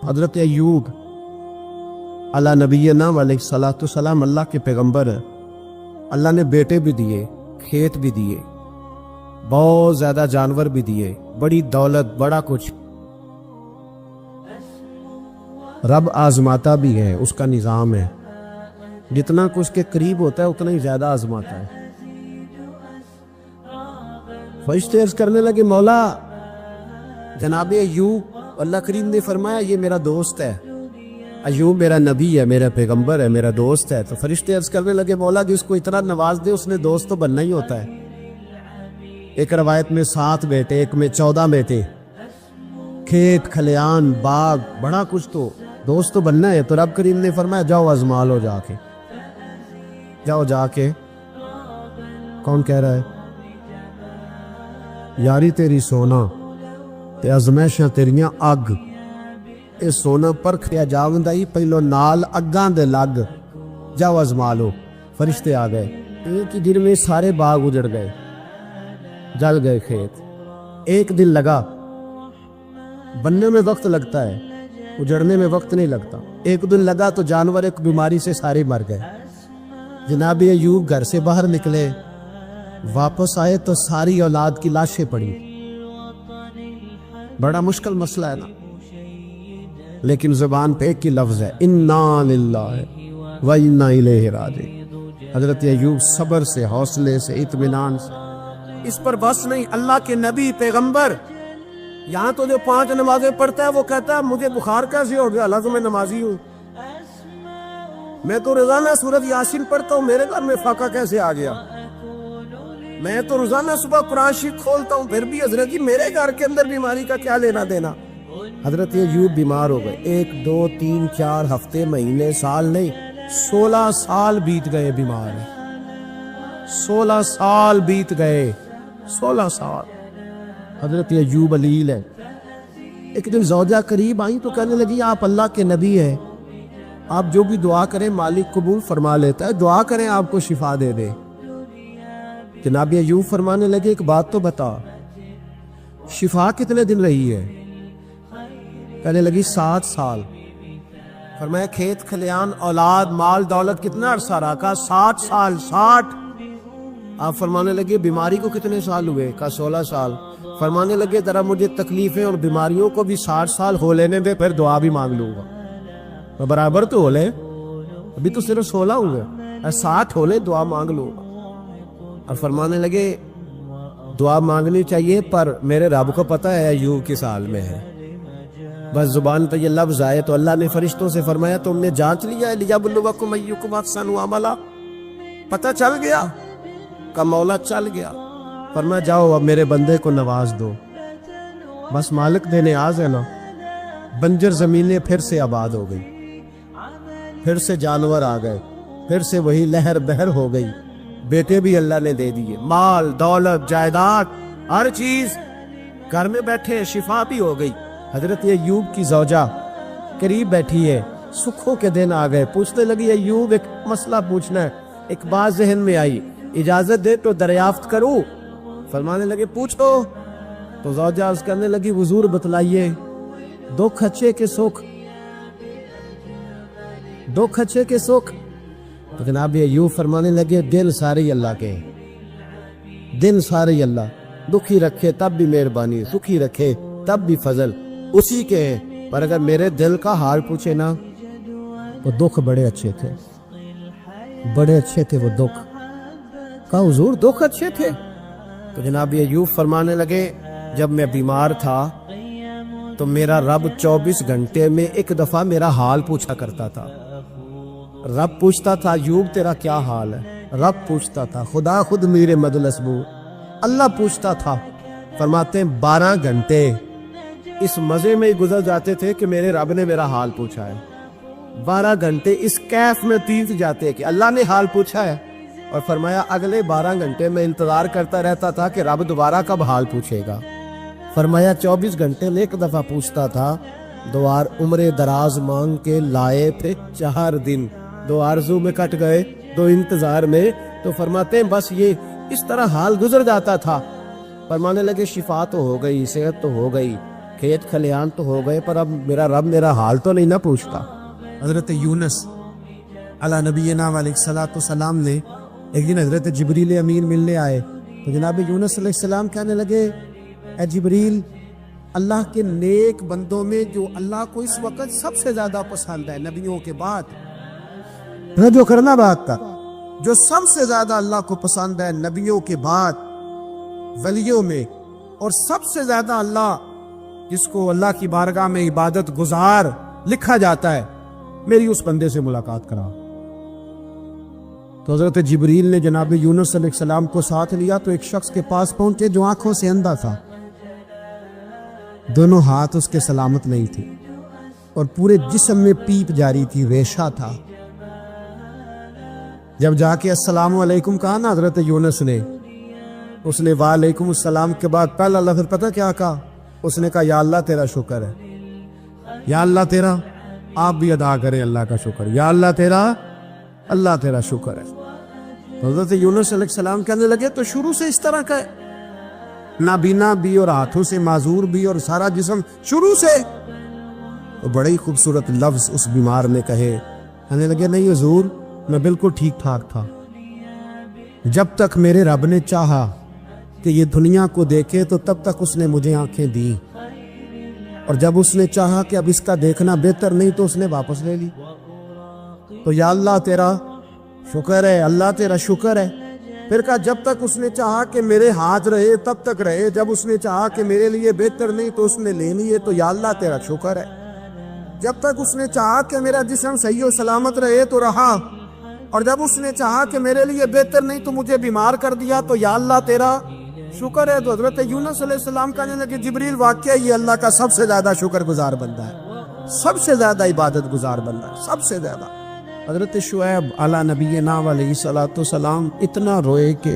حضرت ایوب علی نبینا علیہ الصلوۃ والسلام اللہ کے پیغمبر ہیں. اللہ نے بیٹے بھی دیے، کھیت بھی دیے، بہت زیادہ جانور بھی دیے، بڑی دولت، بڑا کچھ. رب آزماتا بھی ہے، اس کا نظام ہے. جتنا کچھ کے قریب ہوتا ہے اتنا ہی زیادہ آزماتا ہے. فرشتے عرض کرنے لگے مولا جناب ایوب، اللہ کریم نے فرمایا یہ میرا دوست ہے، ایوب میرا نبی ہے، میرا پیغمبر ہے، میرا دوست ہے. تو فرشتے عرض کرنے لگے مولا جس کو اتنا نواز دے اس نے دوست تو بننا ہی ہوتا ہے. ایک روایت میں 7 بیٹے، ایک میں 14 بیٹے، کھیت کھلیان باغ بڑا کچھ، تو دوست تو بننا ہے. تو رب کریم نے فرمایا جاؤ آزما لو، جا کے جاؤ جا کے. کون کہہ رہا ہے؟ یاری تیری سونا تے ازمائشاں تیریاں اگ، اے سونا پرکھیا جاوندا ہی پہلو نال اگاں دے لگ، جاؤ ازما لو. فرشتے آ گئے، ایک ہی دن میں سارے باغ اجڑ گئے، جل گئے کھیت. ایک دن لگا، بننے میں وقت لگتا ہے، اجڑنے میں وقت نہیں لگتا. ایک دن لگا تو جانور ایک بیماری سے سارے مر گئے. جناب ایوب گھر سے باہر نکلے، واپس آئے تو ساری اولاد کی لاشیں پڑی. بڑا مشکل مسئلہ ہے نا، لیکن زبان پہ ایک ہی لفظ ہے، انا للہ و انا الیہ راجعون. حضرت ایوب صبر سے، حوصلے سے، اطمینان سے. اس پر بس نہیں، اللہ کے نبی پیغمبر. یہاں تو جو 5 نمازیں پڑھتا ہے وہ کہتا ہے مجھے بخار کیسے ہو گیا، اللہ تو میں نمازی ہوں. میں تو روزانہ سورۃ یاسین پڑھتا ہوں، میرے گھر میں فاقہ کیسے آ گیا. میں تو روزانہ صبح قرآن شریف کھولتا ہوں، پھر بھی حضرت جی میرے گھر کے اندر بیماری کا کیا لینا دینا. حضرت ایوب بیمار ہو گئے. 1 2 3 4 ہفتے، مہینے، سال نہیں، 16 سال بیت گئے بیمار. 16 سال بیت گئے، 16 سال. حضرت ایوب علیل ہے. ایک دن زوجہ قریب آئیں تو کہنے لگی آپ اللہ کے نبی ہیں، آپ جو بھی دعا کریں مالک قبول فرما لیتا ہے، دعا کریں آپ کو شفا دے دے. جناب ایوب فرمانے لگے ایک بات تو بتا، شفا کتنے دن رہی ہے؟ کہنے لگی 7 سال. فرمایا کھیت کھلیان اولاد مال دولت کتنا عرصہ رہا؟ کہا 60 سال. 60. آپ فرمانے لگے بیماری کو کتنے سال ہوئے؟ کہا 16 سال. فرمانے لگے ذرا مجھے تکلیفیں اور بیماریوں کو بھی 60 سال ہو لینے دے، پھر دعا بھی مانگ لوں گا. برابر تو ہو لے، ابھی تو صرف 16 ہوئے، 60 ہو لے دعا مانگ لوں گا. اور فرمانے لگے دعا مانگنی چاہیے پر میرے رب کو پتہ ہے ایوب کس حال میں ہے، بس زبان پہ یہ لفظ آئے تو اللہ نے فرشتوں سے فرمایا تم نے جانچ لیا ہے لیبلوکم ایکم احسن عملا؟ پتہ چل گیا؟ کا مولا چل گیا. فرمایا جاؤ اب میرے بندے کو نواز دو. بس مالک دینے آز ہے نا. بنجر زمینیں پھر سے آباد ہو گئی، پھر سے جانور آ گئے، پھر سے وہی لہر بہر ہو گئی. بیٹے بھی اللہ نے دے دیے، مال دولت جائیداد ہر چیز. گھر میں بیٹھے شفا بھی ہو گئی. حضرت ایوب کی زوجہ قریب بیٹھی ہے، سکھوں کے دن آ گئے. پوچھنے لگی ایوب ایک مسئلہ پوچھنا ہے. ایک بات ذہن میں آئی، اجازت دے تو دریافت کروں؟ فرمانے لگے پوچھو. تو زوجہ عرض کرنے لگی حضور بتلائیے، دکھ اچھے کے سکھ، دکھ اچھے کے سکھ. تو جناب ایوب فرمانے لگے دن سارے اللہ کے، دن سارے اللہ، دکھی رکھے تب بھی مہربانی، سکھی رکھے تب بھی فضل اسی کے ہیں. پر اگر میرے دل کا حال پوچھے نا تو دکھ بڑے اچھے تھے، بڑے اچھے تھے وہ دکھ. کہا حضور دکھ اچھے تھے؟ تو جناب ایوب فرمانے لگے جب میں بیمار تھا تو میرا رب 24 گھنٹے میں ایک دفعہ میرا حال پوچھا کرتا تھا. رب پوچھتا تھا ایوب تیرا کیا حال ہے؟ رب پوچھتا تھا، خدا خود میرے مدلسبو اللہ پوچھتا تھا. فرماتے ہیں 12 گھنٹے اس مزے میں گزر جاتے تھے کہ میرے رب نے میرا حال پوچھا ہے. 12 گھنٹے اس کیف میں بیت جاتے کہ اللہ نے حال پوچھا ہے. اور فرمایا اگلے 12 گھنٹے میں انتظار کرتا رہتا تھا کہ رب دوبارہ کب حال پوچھے گا. فرمایا 24 گھنٹے میں ایک دفعہ پوچھتا تھا. 2 عمر دراز مانگ کے لائے تھے 4 دن، 2 آرزو میں کٹ گئے، 2 انتظار میں. تو فرماتے ہیں بس یہ اس طرح حال گزر جاتا تھا. فرمانے لگے شفا تو ہو گئی، صحت تو ہو گئی، کھیت کھلیان تو ہو گئے پر اب میرا رب میرا حال تو نہیں نہ پوچھتا۔ حضرت یونس علی نبینا علیہ الصلوۃ والسلام نے ایک دن حضرت جبریل امین ملنے آئے تو جناب یونس علیہ السلام کہنے لگے اے جبریل، اللہ کے نیک بندوں میں جو اللہ کو اس وقت سب سے زیادہ پسند ہے نبیوں کے بعد، جو کرنا بات کا جو سب سے زیادہ اللہ کو پسند ہے نبیوں کے بعد ولیوں میں، اور سب سے زیادہ اللہ جس کو اللہ کی بارگاہ میں عبادت گزار لکھا جاتا ہے، میری اس بندے سے ملاقات کرا۔ تو حضرت جبریل نے جناب یونس علیہ السلام کو ساتھ لیا تو ایک شخص کے پاس پہنچے جو آنکھوں سے اندھا تھا، دونوں ہاتھ اس کے سلامت نہیں تھے اور پورے جسم میں پیپ جاری تھی، ریشہ تھا۔ جب جا کے السلام علیکم کہا نا حضرت یونس نے، اس نے وعلیکم السلام کے بعد پہلا لفظ پتہ کیا کہا؟ اس نے کہا یا اللہ تیرا شکر ہے، یا اللہ تیرا، آپ بھی ادا کریں اللہ کا شکر، یا اللہ تیرا شکر ہے۔ تو حضرت یونس علیہ السلام کہنے لگے تو شروع سے اس طرح کا ہے، نابینا بھی اور ہاتھوں سے معذور بھی اور سارا جسم شروع سے؟ تو بڑے ہی خوبصورت لفظ اس بیمار نے کہے، کہنے لگے نہیں حضور، میں بالکل ٹھیک ٹھاک تھا، جب تک میرے رب نے چاہا کہ یہ دنیا کو دیکھے تو تب تک اس نے مجھے آنکھیں دی، اور جب اس نے چاہا کہ اب اس کا دیکھنا بہتر نہیں تو اس نے واپس لے لی۔ تو یا اللہ تیرا شکر ہے، اللہ تیرا شکر ہے۔ پھر کہا جب تک اس نے چاہا کہ میرے ہاتھ رہے تب تک رہے، جب اس نے چاہا کہ میرے لیے بہتر نہیں تو اس نے لے لیے، تو یا اللہ تیرا شکر ہے۔ جب تک اس نے چاہا کہ میرا جسم صحیح و سلامت رہے تو رہا، اور جب اس نے چاہا کہ میرے لیے بہتر نہیں تو مجھے بیمار کر دیا، تو یا اللہ تیرا شکر ہے۔ تو حضرت یونس علیہ السلام کہنے لگے جبریل واقعہ یہ اللہ کا سب سے زیادہ شکر گزار بندہ ہے، سب سے زیادہ عبادت گزار بندہ ہے، سب سے زیادہ۔ حضرت شعیب علی نبینا علیہ الصلوۃ والسلام اتنا روئے کہ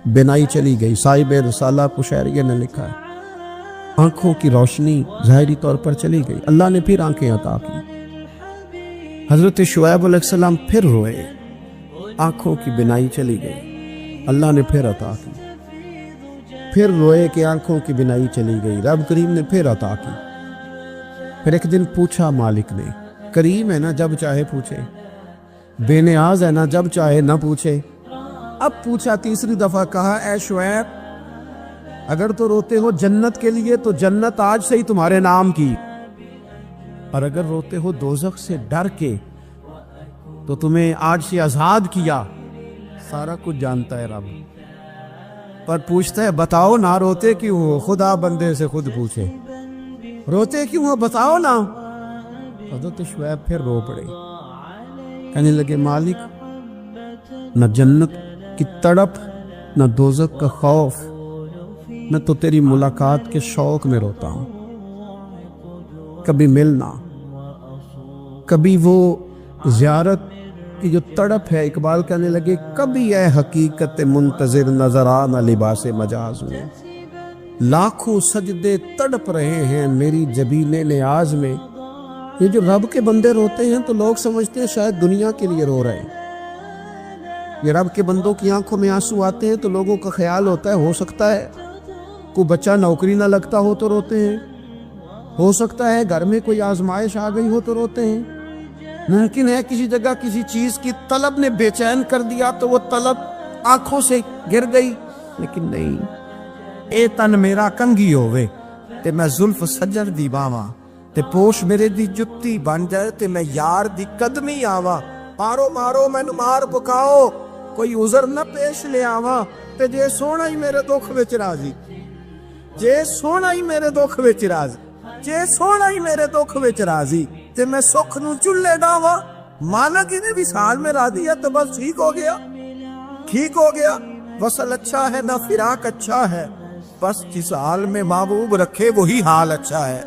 بینائی چلی گئی۔ صاحب رسالہ قشیریہ نے لکھا ہے آنکھوں کی روشنی ظاہری طور پر چلی گئی، اللہ نے پھر آنکھیں عطا کی۔ حضرت شعیب علیہ السلام پھر روئے، آنکھوں کی بینائی چلی گئی، اللہ نے پھر عطا کی۔ پھر روئے کہ آنکھوں کی بینائی چلی گئی، رب کریم نے پھر عطا کی۔ پھر ایک دن پوچھا مالک نے، کریم ہے نا جب چاہے پوچھے، بے نیاز ہے نا جب چاہے نہ پوچھے۔ اب پوچھا تیسری دفعہ، کہا اے شعیب اگر تو روتے ہو جنت کے لیے تو جنت آج سے ہی تمہارے نام کی، اور اگر روتے ہو دوزخ سے ڈر کے تو تمہیں آج سے آزاد کیا۔ سارا کچھ جانتا ہے رب، پر پوچھتا ہے بتاؤ نہ روتے کیوں ہو؟ خدا بندے سے خود پوچھے روتے کیوں ہو، بتاؤ نا۔ حضرت شعیب پھر رو پڑے، کہنے لگے مالک نہ جنت کی تڑپ نہ دوزخ کا خوف، میں تو تیری ملاقات کے شوق میں روتا ہوں۔ کبھی ملنا، کبھی وہ زیارت کی جو تڑپ ہے، اقبال کہنے لگے کبھی اے حقیقت منتظر نظر آنا لباس مجاز میں، لاکھوں سجدے تڑپ رہے ہیں میری جبین نیاز میں۔ یہ جو رب کے بندے روتے ہیں تو لوگ سمجھتے ہیں شاید دنیا کے لیے رو رہے ہیں۔ یہ رب کے بندوں کی آنکھوں میں آنسو آتے ہیں تو لوگوں کا خیال ہوتا ہے ہو سکتا ہے کوئی بچہ نوکری نہ لگتا ہو تو روتے ہیں، ہو سکتا ہے گھر میں کوئی آزمائش آ گئی ہو تو روتے ہیں، ممکن ہے کسی جگہ کسی چیز کی طلب نے بے چین کر دیا تو وہ طلب آنکھوں سے گر گئی، لیکن نہیں۔ اے تن میرا کنگھی ہووے تے میں زلف سجر دی باواں، تے پوش میرے دی جتی بن جائے تے میں یار دی قدمی آواں، مارو مارو مینو مار پکاؤ کوئی عذر نہ پیش لے آواں، تے جے سونا ہی میرے دکھ وچ راضی، جے سونا ہی میرے دکھ وچ راضی، جے سونا ہی میرے دکھ وچ راضی، تے میں سکھ نو چلے ڈاواں، مانا کہ نے وصال میں راضی ہے تو بس ٹھیک ہو گیا، ٹھیک ہو گیا۔ وصل اچھا ہے نہ فراق اچھا ہے، بس جس حال میں محبوب رکھے وہی حال اچھا ہے،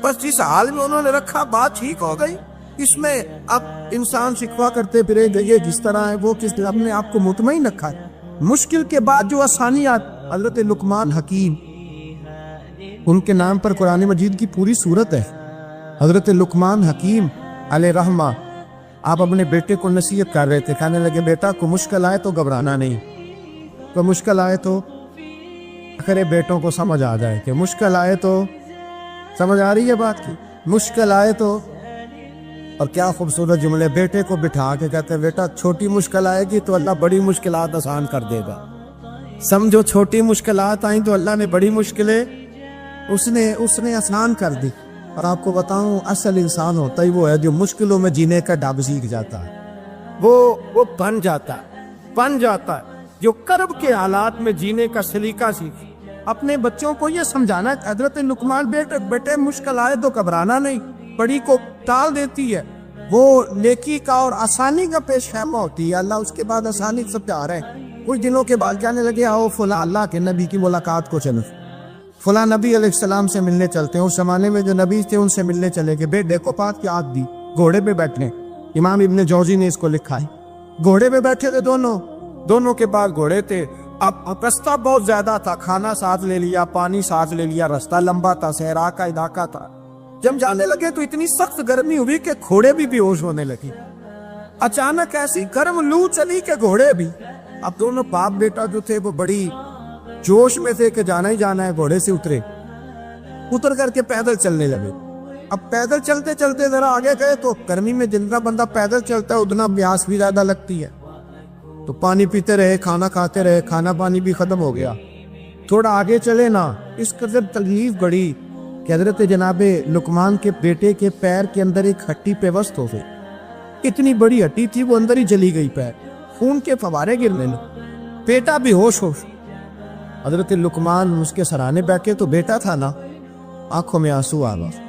بس جس حال میں انہوں نے رکھا بات ٹھیک ہو گئی۔ اس میں اب انسان شکوا کرتے پھرے گئے جس طرح ہے وہ کس رب نے آپ کو مطمئن رکھا ہے۔ مشکل کے بعد جو آسانیات، حضرت لقمان حکیم ان کے نام پر قرآن مجید کی پوری سورت ہے۔ حضرت لقمان حکیم علیہ رحمہ آپ اپنے بیٹے کو نصیحت کر رہے تھے، کہنے لگے بیٹا کو مشکل آئے تو گھبرانا نہیں، تو مشکل آئے تو آخر بیٹوں کو سمجھ آ جائے کہ مشکل آئے تو سمجھ آ رہی ہے بات کی؟ مشکل آئے تو، اور کیا خوبصورت جملے، بیٹے کو بٹھا کے کہتے ہیں بیٹا چھوٹی مشکل آئے گی تو اللہ بڑی مشکلات آسان کر دے گا. سمجھو چھوٹی مشکلات آئیں تو اللہ نے بڑی مشکلیں اس نے آسان کر دی. اور آپ کو بتاؤں اصل انسان ہوتا ہی وہ ہے جو مشکلوں میں جینے کا ڈب سیکھ جاتا ہے. وہ بن جاتا ہے جو کرب کے حالات میں جینے کا سلیقہ سیکھ. اپنے بچوں کو یہ سمجھانا ہے حضرت لقمان بیٹے مشکل آئے تو گھبرانا نہیں، بڑی کو ٹال دیتی ہے، وہ نیکی کا اور آسانی کا پیش خیمہ ہوتی ہے. اللہ اس کے بعد آسانی سے پیار ہے. کچھ دنوں کے بعد کہنے لگے آؤ فلاں اللہ کے نبی کی ملاقات کو چلو، فلاں نبی علیہ السلام سے ملنے چلتے ہیں. اس زمانے میں جو نبی تھے ان سے ملنے چلے گئے. بیٹے کو پاک کی آگ دی، گھوڑے پہ بیٹھنے. امام ابن جوزی نے اس کو لکھا ہے. گھوڑے پہ بیٹھے تھے دونوں کے بعد گھوڑے تھے. اب رستہ بہت زیادہ تھا، کھانا ساتھ لے لیا، پانی ساتھ لے لیا، رستہ لمبا تھا، صحرا کا علاقہ تھا. جب جانے لگے تو اتنی سخت گرمی ہوئی کہ گھوڑے بھی بے ہوش ہونے لگی. اچانک ایسی گرم لو چلی کہ گھوڑے بھی. اب دونوں باپ بیٹا جو تھے وہ بڑی جوش میں تھے کہ جانا ہی جانا ہے. گھوڑے سے اتر کر کے پیدل چلنے لگے. اب پیدل چلتے چلتے ذرا آگے گئے تو گرمی میں جتنا بندہ پیدل چلتا ہے اتنا پیاس بھی زیادہ لگتی ہے. تو پانی پیتے رہے، کھانا کھاتے رہے، کھانا پانی بھی ختم ہو گیا. تھوڑا آگے چلے نا، اس قدر تکلیف بڑی کہ حضرت جناب لقمان کے بیٹے کے پیر کے اندر ایک ہڈی پیوست ہو گئی. اتنی بڑی ہڈی تھی وہ اندر ہی چلی گئی، پیر خون کے فوارے گرنے لگے. بیٹا بھی ہوش. حضرت لقمان اس کے سرانے بیٹھے تو بیٹا تھا نا، آنکھوں میں آنسو آ گئے.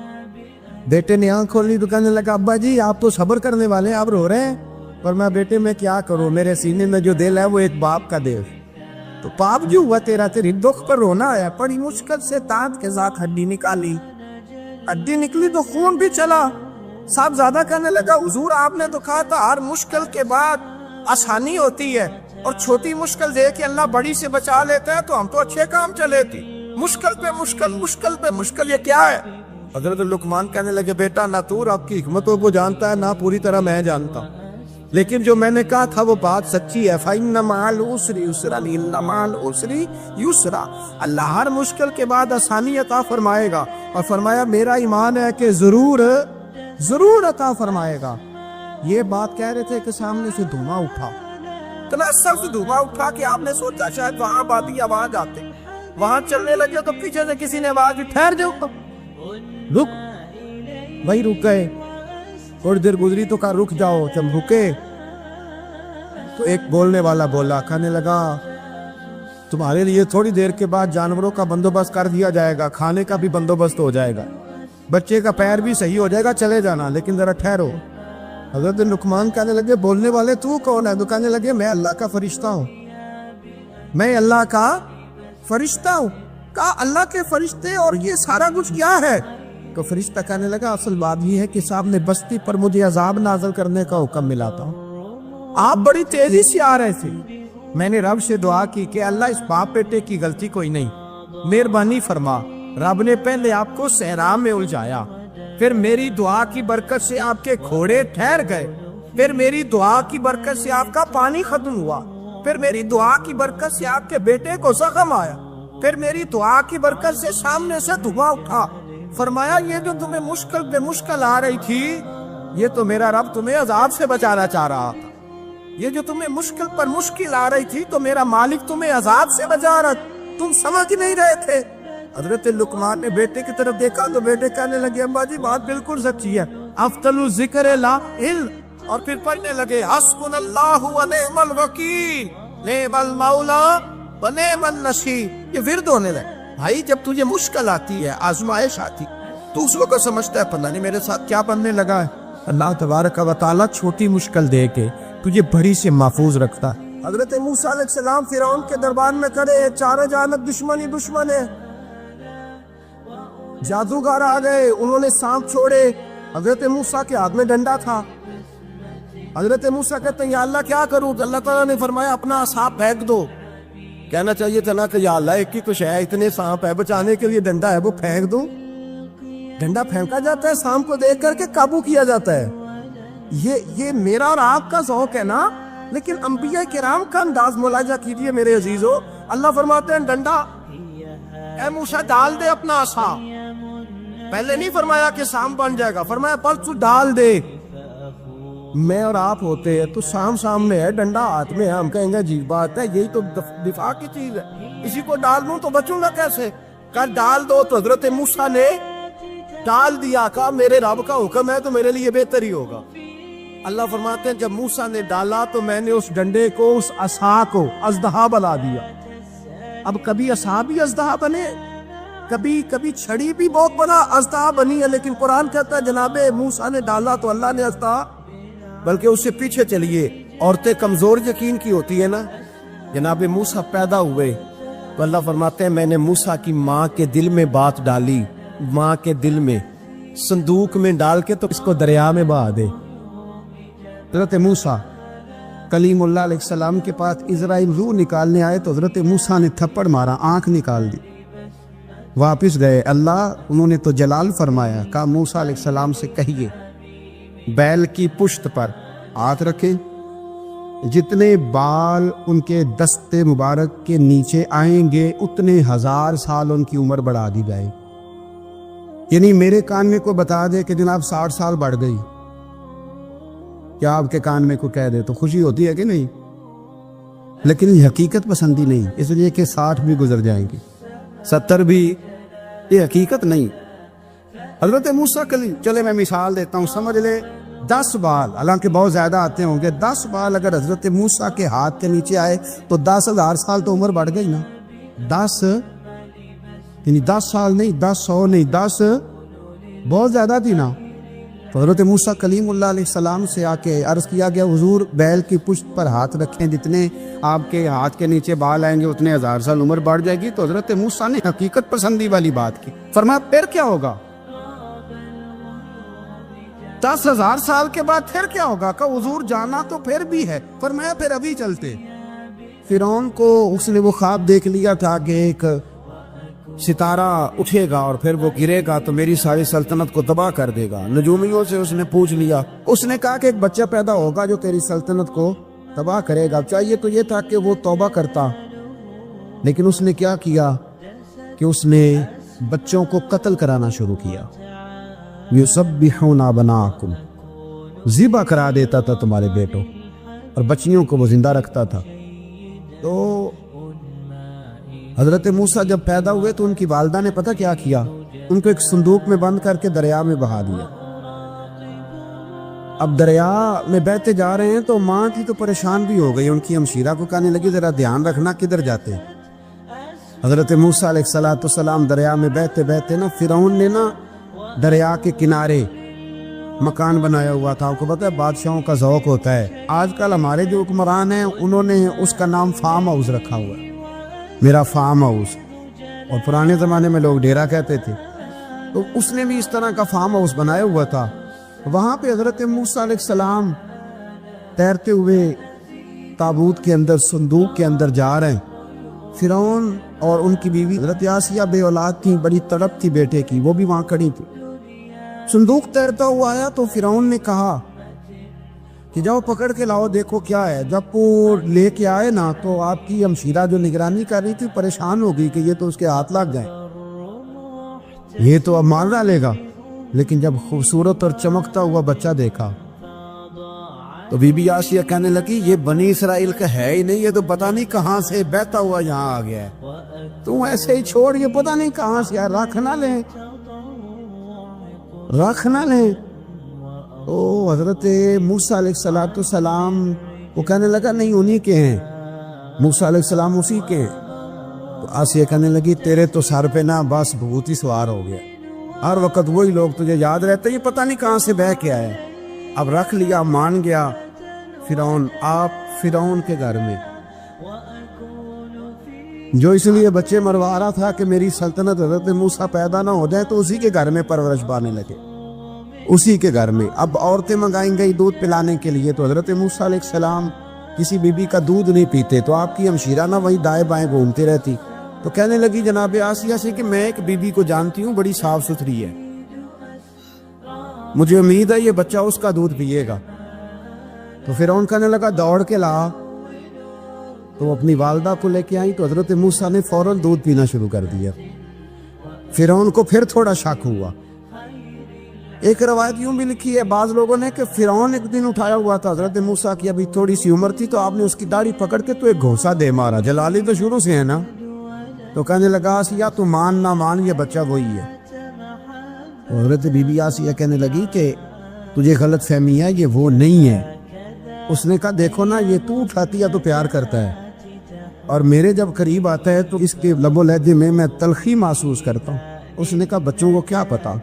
بیٹے نے آنکھ کھولی تو کہنے لگا ابا جی آپ تو صبر کرنے والے ہیں، آپ رو رہے ہیں. پر میں بیٹے میں کیا کروں، میرے سینے میں جو دل ہے وہ ایک باپ کا دل. تو باپ جو ہوا تیری دکھ پر رونا ہے. بڑی مشکل سے تانت کے ساتھ ہڈی نکالی. ہڈی نکلی تو خون بھی چلا. صاحب زیادہ کہنے لگا حضور آپ نے تو کہا تھا ہر مشکل کے بعد آسانی ہوتی ہے، اور چھوٹی مشکل دے کے اللہ بڑی سے بچا لیتا ہے. تو ہم تو اچھے کام چلے تھے، مشکل پہ مشکل، یہ کیا ہے؟ حضرت لقمان کہنے لگے بیٹا نہ تو رب کی حکمتوں کو جانتا ہے نہ پوری طرح میں جانتا ہوں، لیکن جو میں نے کہا تھا وہ بات سچی ہے. فَإِنَّ مَعَ الْعُسْرِ يُسْرًا إِنَّ مَعَ الْعُسْرِ يُسْرًا. اللہ ہر مشکل کے بعد آسانی عطا فرمائے گا. اور فرمایا میرا ایمان ہے کہ ضرور عطا فرمائے گا. یہ بات کہہ رہے تھے کہ سامنے سے دھواں اٹھا، اتنا سخت دھواں اٹھا کہ آپ نے سوچا شاید وہاں بادی آواز آتے. وہاں چلنے لگے تو پیچھے سے کسی نے آواز دی ٹھہر جاؤ، رک. وہی رک گئے. تھوڑی دیر گزری تو کہا رک جاؤ. جب رکے تو ایک بولنے والا بولا، کہنے لگا تمہارے لیے تھوڑی دیر کے بعد جانوروں کا بندوبست کر دیا جائے گا، کھانے کا بھی بندوبست ہو جائے گا، بچے کا پیر بھی صحیح ہو جائے گا، چلے جانا لیکن ذرا ٹھہرو. حضرت لقمان کہنے لگے بولنے والے تو کون ہے؟ تو کہنے لگے میں اللہ کا فرشتہ ہوں، میں اللہ کا فرشتہ ہوں. کہا اللہ کے فرشتے اور یہ سارا کچھ کیا ہے؟ تو فرشتہ کہنے لگا اصل بات یہ ہے کہ صاحب نے بستی پر مجھے عذاب نازل کرنے کا حکم ملا تھا، آپ بڑی تیزی سے آ رہے تھے. میں نے رب سے دعا کی کہ اللہ اس باپ بیٹے کی غلطی کوئی نہیں، مہربانی فرما. رب نے پہلے آپ کو صحرا میں الجھایا، پھر میری دعا کی برکت سے آپ کے گھوڑے ٹھہر گئے، پھر میری دعا کی برکت سے آپ کا پانی ختم ہوا، پھر میری دعا کی برکت سے آپ کے بیٹے کو زخم آیا، پھر میری دعا کی برکت سے سامنے سے دھواں اٹھا. فرمایا یہ جو تمہیں مشکل پہ مشکل آ رہی تھی یہ تو میرا رب تمہیں عذاب سے بچانا چاہ رہا تھا. یہ جو تمہیں مشکل پر مشکل آ رہی تھی تو میرا مالک تمہیں عذاب سے بچا رہا، تم سمجھ نہیں رہے تھے. حضرت لقمان نے بیٹے کی طرف دیکھا تو بیٹے کہنے لگے ابا جی بات بالکل سچی ہے، افضل الذکر لا علم. اور پھر پڑھنے لگے حسبنا اللہ و نعم الوکیل نعم المولا و نعم النصیر. یہ ورد ہونے لگے. بھائی جب تجھے مشکل آتی ہے، آزمائش آتی تو اس وقت سمجھتا ہے پتہ نہیں میرے ساتھ کیا بننے لگا ہے. اللہ تبارک و تعالیٰ چھوٹی مشکل دے کے تجھے بڑی سے محفوظ رکھتا ہے. حضرت موسیٰ علیہ السلام فرعون کے دربار میں کھڑے ہیں، چاروں جانب دشمن ہے. جادوگر آ گئے، انہوں نے سانپ چھوڑے. حضرت موسیٰ کے ہاتھ میں ڈنڈا تھا. حضرت موسیٰ کہتے ہیں یا اللہ کیا کروں؟ تو اللہ تعالیٰ نے فرمایا اپنا سانپ پھینک دو. کہنا چاہیے تھا نا کہ یا اللہ ایک ہی کچھ ہے، اتنے سانپ ہے، بچانے کے لیے ڈنڈا ہے وہ پھینک دو. ڈنڈا پھینکا جاتا ہے، سانپ کو دیکھ کر کے قابو کیا جاتا ہے. یہ میرا اور آپ کا ذوق ہے نا، لیکن انبیاء کرام کا انداز ملاحظہ کیجئے میرے عزیزو. اللہ فرماتے ہیں ڈنڈا، اے موسیٰ ڈال دے اپنا عصا. پہلے نہیں فرمایا کہ سام بن جائے گا، فرمایا پر تو ڈال دے۔ میں اور آپ ہوتے ہیں تو سامنے ہے، ڈنڈا ہاتھ میں ہے، ہم کہیں گے عجیب بات ہے، یہی تو دفاع کی چیز ہے، اسی کو ڈال دوں تو بچوں گا کیسے؟ کہا ڈال دو، تو حضرت موسیٰ نے ڈال دیا، کہا میرے رب کا حکم ہے تو میرے لیے بہتر ہی ہوگا۔ اللہ فرماتے ہیں جب موسیٰ نے ڈالا تو میں نے اس ڈنڈے کو، اس عصا کو اژدہا بنا دیا۔ اب کبھی عصا بھی اژدہا بنے، کبھی چھڑی بھی بہت بڑا اژدہا بنی ہے، لیکن قرآن کہتا ہے جناب موسیٰ نے ڈالا تو اللہ نے اژدہا، بلکہ اس سے پیچھے چلیے، عورتیں کمزور یقین کی ہوتی ہے نا، جناب موسیٰ پیدا ہوئے تو اللہ فرماتے ہیں میں نے موسیٰ کی ماں کے دل میں بات ڈالی، ماں کے دل میں صندوق میں ڈال کے تو اس کو دریا میں بہا دے۔ حضرت موسیٰ کلیم اللہ علیہ السلام کے پاس اسرائیل روح نکالنے آئے تو حضرت موسیٰ نے تھپڑ مارا، آنکھ نکال دی، واپس گئے۔ اللہ انہوں نے تو جلال فرمایا، کہا موسیٰ علیہ السلام سے کہیے بیل کی پشت پر ہاتھ رکھیں، جتنے بال ان کے دست مبارک کے نیچے آئیں گے اتنے 1000 سال ان کی عمر بڑھا دی جائے۔ یعنی میرے کان میں کو بتا دے کہ جناب 60 سال بڑھ گئی، کیا آپ کے کان میں کو کہہ دے تو خوشی ہوتی ہے کہ نہیں؟ لیکن یہ حقیقت پسندی نہیں، اس لیے کہ 60 بھی گزر جائیں گے، 70 بھی، یہ حقیقت نہیں۔ حضرت موسیٰ چلے میں مثال دیتا ہوں، سمجھ لے 10 بال، حالانکہ بہت زیادہ آتے ہوں گے، 10 بال اگر حضرت موسیٰ کے ہاتھ کے نیچے آئے تو 10,000 سال تو عمر بڑھ گئی نا۔ 10 یعنی 10 سال نہیں، 10 100 نہیں، 10 بہت زیادہ تھی نا۔ تو حضرت موسیٰ کلیم اللہ علیہ السلام سے آ کے عرض کیا گیا حضور بیل کی پشت پر ہاتھ رکھیں، جتنے آپ کے ہاتھ کے نیچے بال آئیں گے اتنے 1000 سال عمر بڑھ جائے گی۔ تو حضرت موسیٰ نے حقیقت پسندی والی بات کی، فرمایا پھر کیا ہوگا؟ 10,000 سال کے بعد پھر کیا ہوگا؟ کہ حضور جانا تو پھر بھی ہے، فرمایا پھر ابھی چلتے۔ فرعون کو اس نے وہ خواب دیکھ لیا تھا کہ ایک ستارہ اٹھے گا اور پھر وہ گرے گا تو میری ساری سلطنت کو تباہ کر دے گا۔ نجومیوں سے اس نے پوچھ لیا، اس نے کہا کہ ایک بچہ پیدا ہوگا جو تیری سلطنت کو تباہ کرے گا۔ چاہیے تو یہ تھا کہ وہ توبہ کرتا، لیکن اس نے کیا کیا کہ اس نے بچوں کو قتل کرانا شروع کیا۔ یُسَبِّحُونَ أَبْنَاءَکُمْ، ذبح کرا دیتا تھا تمہارے بیٹوں، اور بچیوں کو وہ زندہ رکھتا تھا۔ تو حضرت موسیٰ جب پیدا ہوئے تو ان کی والدہ نے پتہ کیا کیا، ان کو ایک صندوق میں بند کر کے دریا میں بہا دیا۔ اب دریا میں بہتے جا رہے ہیں تو ماں کی تو پریشان بھی ہو گئی، ان کی ہمشیرہ کو کہنے لگی ذرا دھیان رکھنا کدھر جاتے ہیں۔ حضرت موسیٰ علیہ السلام دریا میں بہتے بہتے نا، فرعون نے نا دریا کے کنارے مکان بنایا ہوا تھا۔ آپ کو پتہ ہے بادشاہوں کا ذوق ہوتا ہے، آج کل ہمارے جو حکمران ہیں انہوں نے اس کا نام فارم ہاؤس رکھا ہوا ہے، میرا فارم ہاؤس، اور پرانے زمانے میں لوگ ڈیرا کہتے تھے، تو اس نے بھی اس طرح کا فارم ہاؤس بنایا ہوا تھا۔ وہاں پہ حضرت موسیٰ علیہ السلام تیرتے ہوئے تابوت کے اندر، صندوق کے اندر جا رہے ہیں۔ فرعون اور ان کی بیوی حضرت آسیہ بے اولاد تھی، بڑی تڑپ تھی بیٹے کی، وہ بھی وہاں کھڑی تھی۔ صندوق تیرتا ہوا آیا تو فرعون نے کہا کہ جاؤ پکڑ کے لاؤ دیکھو کیا ہے۔ جب وہ لے کے آئے نا تو آپ کی ہمشیرہ جو نگرانی کر رہی تھی پریشان ہو گئی کہ یہ تو اس کے ہاتھ لگ جائیں، یہ تو اب مار ڈالے گا۔ لیکن جب خوبصورت اور چمکتا ہوا بچہ دیکھا تو بی بی آسیہ کہنے لگی یہ بنی اسرائیل کا ہے ہی نہیں، یہ تو پتہ نہیں کہاں سے بہتا ہوا یہاں آ گیا ہے، تم ایسے ہی چھوڑ، یہ پتہ نہیں کہاں سے، رکھ نہ لیں، رکھ نہ لیں۔ تو حضرت موسیٰ علیہ السلام وہ کہنے لگا نہیں انہی کے ہیں، موسیٰ علیہ السلام اسی کے ہیں۔ تو آسیہ کہنے لگی تیرے تو سر پہ نا بس بھوت ہی سوار ہو گیا، ہر وقت وہی لوگ تجھے یاد رہتے، یہ پتہ نہیں کہاں سے بہ کے آئے۔ اب رکھ لیا، مان گیا فرعون، آپ فرعون کے گھر میں جو اس لیے بچے مروا رہا تھا کہ میری سلطنت حضرت موسیٰ پیدا نہ ہو جائے، تو اسی کے گھر میں پرورش پانے لگے، اسی کے گھر میں۔ اب عورتیں منگائیں گئی دودھ پلانے کے لیے، تو حضرت موسیٰ علیہ السلام کسی بی بی کا دودھ نہیں پیتے، تو آپ کی ہمشیرہ نہ وہی دائیں بائیں گھومتی رہتی۔ تو کہنے لگی جناب آسیہ سے کہ میں ایک بی بی کو جانتی ہوں، بڑی صاف ستھری ہے، مجھے امید ہے یہ بچہ اس کا دودھ پیے گا۔ تو فرعون کہنے لگا دوڑ کے لا، تو اپنی والدہ کو لے کے آئی، تو حضرت موسیٰ نے فوراً دودھ پینا شروع کر دیا۔ فرعون کو پھر تھوڑا شک ہوا، ایک روایت یوں بھی لکھی ہے بعض لوگوں نے کہ فرعون ایک دن اٹھایا ہوا تھا حضرت موسیٰ کی، ابھی تھوڑی سی عمر تھی، تو آپ نے اس کی داڑھی پکڑ کے تو ایک گھونسا دے مارا، جلالی تو شروع سے ہے نا، تو کہنے لگا آسیہ تو مان نہ مان یہ بچہ وہی ہے۔ حضرت بی بی آسیہ کہنے لگی کہ تجھے غلط فہمی ہے، یہ وہ نہیں ہے۔ اس نے کہا دیکھو نا، یہ تو اٹھاتی ہے تو پیار کرتا ہے، اور میرے جب قریب آتا ہے تو اس کے لب و لہجے میں تلخی محسوس کرتا ہوں۔ اس نے کہا بچوں کو کیا پتا۔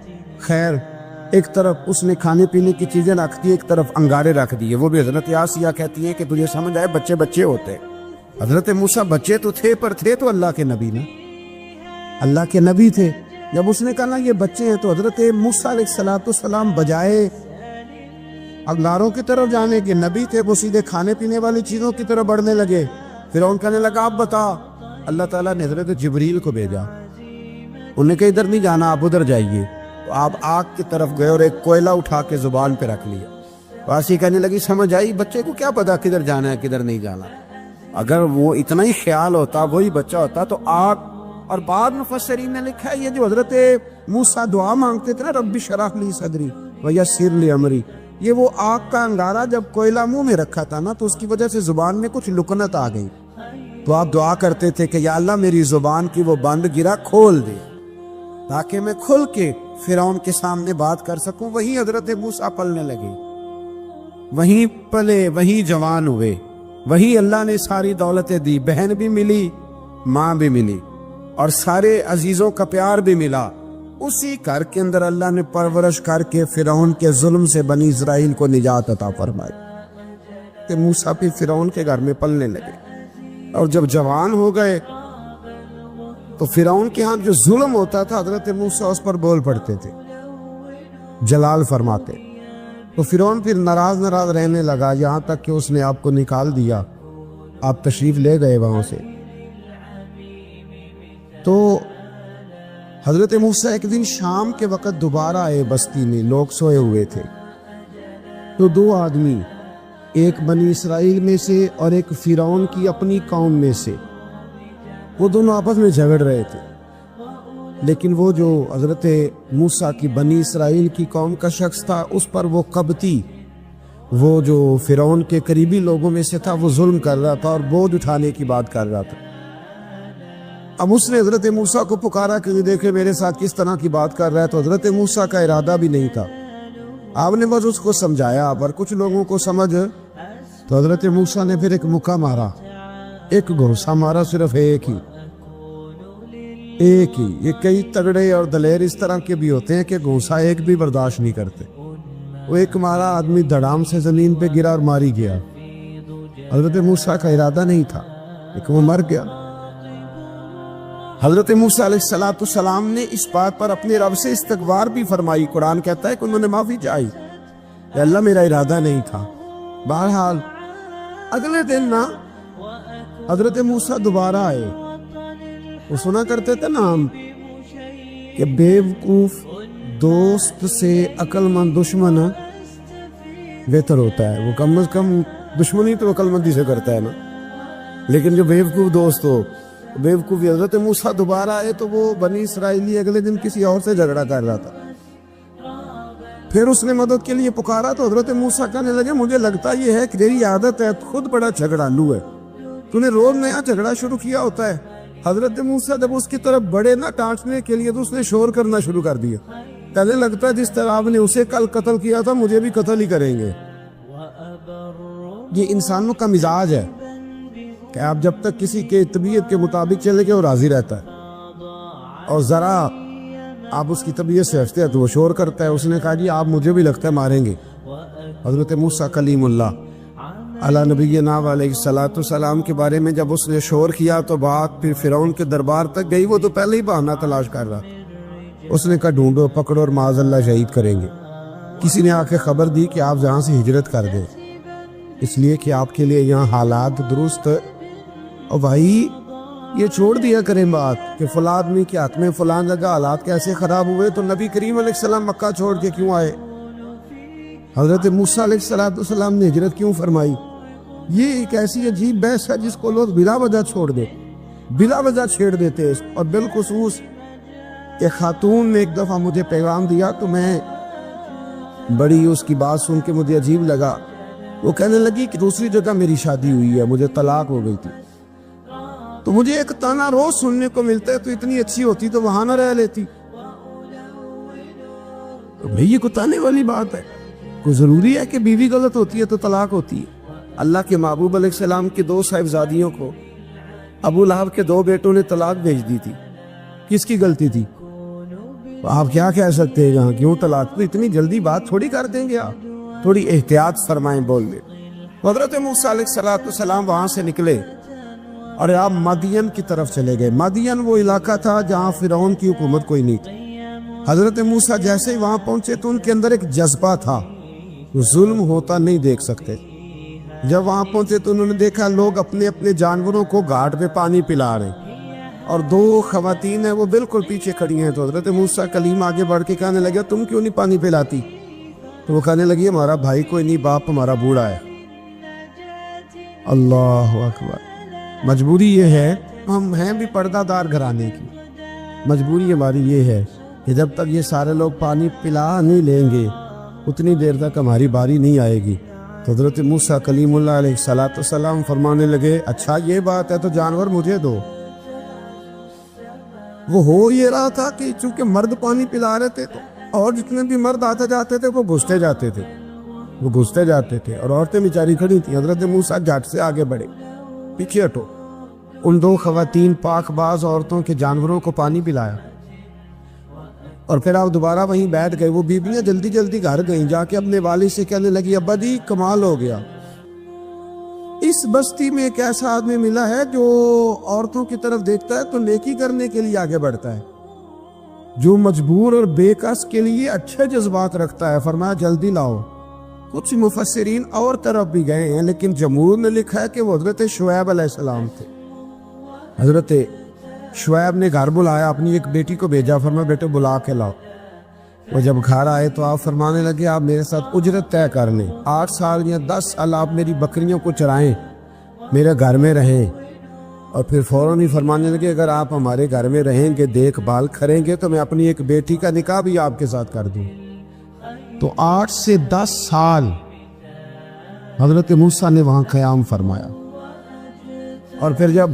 خیر، ایک طرف اس نے کھانے پینے کی چیزیں رکھ دی، ایک طرف انگارے رکھ دیے، وہ بھی حضرت آسیہ کہتی ہے کہ تجھے سمجھ آئے بچے بچے ہوتے۔ حضرت موسیٰ بچے تو تھے، پر تھے تو اللہ کے نبی نا، اللہ کے نبی تھے۔ جب اس نے کہا نا یہ بچے ہیں، تو حضرت موسیٰ علیہ السلام بجائے انگاروں کی طرف جانے کے، نبی تھے، وہ سیدھے کھانے پینے والی چیزوں کی طرف بڑھنے لگے۔ فرعون کہنے لگا آپ بتا۔ اللہ تعالیٰ نے حضرت جبریل کو بھیجا، انہوں نے کہا ادھر نہیں جانا، آپ ادھر جائیے۔ تو آپ آگ کی طرف گئے اور ایک کوئلہ اٹھا کے زبان پہ رکھ لیا۔ واسی کہنے لگی سمجھ آئی، بچے کو کیا پتا کدھر جانا ہے کدھر نہیں جانا، اگر وہ اتنا ہی خیال ہوتا، وہی بچہ ہوتا تو آگ۔ اور بعد مفسرین نے لکھا ہے یہ جو حضرت موسیٰ دعا مانگتے تھے نا، رب اشرح لی صدری ویسر لی امری، یہ وہ آگ کا انگارہ جب کوئلہ منہ میں رکھا تھا نا، تو اس کی وجہ سے زبان میں کچھ لکنت آ گئی، تو آپ دعا کرتے تھے کہ یا اللہ میری زبان کی وہ بند گرا کھول دے تاکہ میں کھل کے فرعون کے سامنے بات کر سکوں۔ وہیں حضرت موسیٰ پلنے لگے، وہیں پلے، وہیں جوان ہوئے، وہیں اللہ نے ساری دولتیں دی، بہن بھی ملی، ماں بھی ملی، اور سارے عزیزوں کا پیار بھی ملا۔ اسی گھر کے اندر اللہ نے پرورش کر کے فرعون کے ظلم سے بنی اسرائیل کو نجات عطا فرمائی کہ موسیٰ بھی فرعون کے گھر میں پلنے لگے، اور جب جوان ہو گئے تو فرعون کے ہاں جو ظلم ہوتا تھا حضرت موسیٰ اس پر بول پڑتے تھے، جلال فرماتے، تو فرعون پھر ناراض رہنے لگا، یہاں تک کہ اس نے آپ کو نکال دیا، آپ تشریف لے گئے وہاں سے۔ تو حضرت موسیٰ ایک دن شام کے وقت دوبارہ آئے بستی میں، لوگ سوئے ہوئے تھے، تو دو آدمی، ایک بنی اسرائیل میں سے اور ایک فرعون کی اپنی قوم میں سے، وہ دونوں آپس میں جھگڑ رہے تھے، لیکن وہ جو حضرت موسیٰ کی بنی اسرائیل کی قوم کا شخص تھا، اس پر وہ قبطی، وہ جو فرعون کے قریبی لوگوں میں سے تھا، وہ ظلم کر رہا تھا اور بوجھ اٹھانے کی بات کر رہا تھا۔ اب اس نے حضرت موسیٰ کو پکارا کہ دیکھے میرے ساتھ کس طرح کی بات کر رہا ہے، تو حضرت موسیٰ کا ارادہ بھی نہیں تھا، آپ نے بس اس کو سمجھایا، پر کچھ لوگوں کو سمجھ، تو حضرت موسیٰ نے پھر ایک مکہ مارا، ایک گھونسا مارا، صرف ایک ہی۔ یہ کئی تگڑے اور دلیر اس طرح کے بھی ہوتے ہیں کہ گھونسا ایک بھی برداشت نہیں کرتے، وہ ایک مارا، آدمی دھڑام سے زمین پہ گرا اور ماری گیا۔ حضرت موسیٰ کا ارادہ نہیں تھا لیکن وہ مر گیا۔ حضرت موسیٰ علیہ السلام نے اس بات پر اپنے رب سے استغفار بھی فرمائی، قرآن کہتا ہے کہ انہوں نے معافی چاہی کہ اللہ میرا ارادہ نہیں تھا۔ بہرحال اگلے دن نا حضرت موسیٰ دوبارہ آئے، وہ سنا کرتے تھے نا ہم کہ بیوقوف دوست سے عقل مند دشمن بہتر ہوتا ہے، وہ کم از کم دشمنی تو عقل مندی سے کرتا ہے نا، لیکن جو بیوقوف دوست ہو بیوقوفی۔ حضرت موسیٰ دوبارہ آئے تو وہ بنی اسرائیلی اگلے دن کسی اور سے جھگڑا کر رہا تھا، پھر اس نے مدد کے لیے پکارا، تو حضرت موسیٰ کہنے لگے مجھے لگتا یہ ہے کہ تیری عادت ہے، خود بڑا جھگڑالو ہے، تو نے روز نیا جھگڑا شروع کیا ہوتا ہے۔ حضرت موسیٰ جب اس کی طرف بڑے نہ ڈانٹنے کے لیے تو اس نے شور کرنا شروع کر دیا، کہنے لگتا ہے جس طرح آپ نے اسے کل قتل کیا تھا مجھے بھی قتل ہی کریں گے۔ یہ انسانوں کا مزاج ہے کہ آپ جب تک کسی کے طبیعت کے مطابق چلے گئے وہ راضی رہتا ہے، اور ذرا آپ اس کی طبیعت سے ہٹتے ہیں تو وہ شور کرتا ہے۔ اس نے کہا جی آپ مجھے بھی لگتا ہے ماریں گے۔ حضرت موسیٰ کلیم اللہ علی نبینا علیہ السلام کے بارے میں جب اس نے شور کیا تو بات پھر فرعون کے دربار تک گئی، وہ تو پہلے ہی بہانہ تلاش کر رہا تھا۔ اس نے کہا ڈھونڈو پکڑو اور معاذ اللہ شہید کریں گے۔ کسی نے آ کے خبر دی کہ آپ یہاں سے ہجرت کر دیں، اس لیے کہ آپ کے لیے یہاں حالات درست، اور بھائی یہ چھوڑ دیا کریں بات کہ فلاں آدمی کے حق میں فلاں جگہ حالات کیسے خراب ہوئے، تو نبی کریم علیہ السلام مکہ چھوڑ کے کیوں آئے، حضرت موسیٰ علیہ السلام نے ہجرت کیوں فرمائی۔ یہ ایک ایسی عجیب بحث ہے جس کو لوگ بلا وجہ چھوڑ دے، بلا وجہ چھیڑ دیتے۔ اور بالخصوص ایک خاتون نے ایک دفعہ مجھے پیغام دیا، تو میں بڑی اس کی بات سن کے مجھے عجیب لگا. وہ کہنے لگی کہ دوسری جگہ میری شادی ہوئی ہے, مجھے طلاق ہو گئی تھی, تو مجھے ایک تانا روز سننے کو ملتا ہے, تو اتنی اچھی ہوتی تو وہاں نہ رہ لیتی. تو بھئی یہ کوئی تانے والی بات ہے؟ کوئی ضروری ہے کہ بیوی غلط ہوتی ہے تو طلاق ہوتی ہے؟ اللہ کے محبوب علیہ السلام کی 2 صاحبزادیوں کو ابو لہب کے 2 بیٹوں نے طلاق بھیج دی تھی. کس کی غلطی تھی؟ آپ کیا کہہ سکتے ہیں یہاں کیوں طلاق؟ تو اتنی جلدی بات تھوڑی کر دیں گے آپ, تھوڑی احتیاط فرمائیں بول دیں. حضرت موسیٰ علیہ السلام وہاں سے نکلے اور آپ مدین کی طرف چلے گئے. مدین وہ علاقہ تھا جہاں فرعون کی حکومت کوئی نہیں تھی. حضرت موسیٰ جیسے ہی وہاں پہنچے تو ان کے اندر ایک جذبہ تھا, ظلم ہوتا نہیں دیکھ سکتے. جب وہاں پہنچے تو انہوں نے دیکھا لوگ اپنے اپنے جانوروں کو گھاٹ پہ پانی پلا رہے ہیں, اور 2 خواتین ہیں وہ بالکل پیچھے کھڑی ہیں. تو حضرت موسیٰ کلیم آگے بڑھ کے کہنے لگا تم کیوں نہیں پانی پلاتی؟ تو وہ کہنے لگی ہمارا بھائی کوئی نہیں, باپ ہمارا بوڑھا ہے. اللہ اکبر. مجبوری یہ ہے, ہم ہیں بھی پردہ دار گھرانے کی, مجبوری ہماری یہ ہے کہ جب تک یہ سارے لوگ پانی پلا نہیں لیں گے اتنی دیر تک ہماری باری نہیں آئے گی. تو حضرت موسیٰ کلیم اللہ علیہ السلام فرمانے لگے اچھا یہ بات ہے تو جانور مجھے دو. وہ ہو یہ رہا تھا کہ چونکہ مرد پانی پلا رہے تھے تو اور جتنے بھی مرد آتے جاتے تھے وہ گھستے جاتے تھے اور عورتیں بیچاری کھڑی تھیں. حضرت موسیٰ جھٹ سے آگے بڑھے, پیچھے ہٹو. ان 2 خواتین پاک باز عورتوں کے جانوروں کو پانی پلایا اور پھر آپ دوبارہ وہیں بیٹھ گئے. وہ بیبیاں جلدی جلدی گھر گئیں, جا کے اپنے والد سے کہنے لگی ابا جی کمال ہو گیا, اس بستی میں ایک ایسا آدمی ملا ہے جو عورتوں کی طرف دیکھتا ہے تو نیکی کرنے کے لیے آگے بڑھتا ہے, جو مجبور اور بے کس کے لیے اچھے جذبات رکھتا ہے. فرمایا جلدی لاؤ. کچھ مفسرین اور طرف بھی گئے ہیں لیکن جمہور نے لکھا ہے کہ وہ حضرت شعیب علیہ السلام تھے. حضرت شعیب نے گھر بلایا, اپنی ایک بیٹی کو بھیجا, فرمایا بیٹے بلا کے لاؤ. وہ جب گھر آئے تو آپ فرمانے لگے آپ میرے ساتھ اجرت طے کر لیں, 8 سال یا 10 سال آپ میری بکریوں کو چرائیں, میرے گھر میں رہیں. اور پھر فوراً ہی فرمانے لگے اگر آپ ہمارے گھر میں رہیں گے دیکھ بھال کریں گے تو میں اپنی ایک بیٹی کا نکاح بھی آپ کے ساتھ کر دوں. تو 8 سے 10 سال حضرت موسیٰ نے وہاں قیام فرمایا. اور پھر جب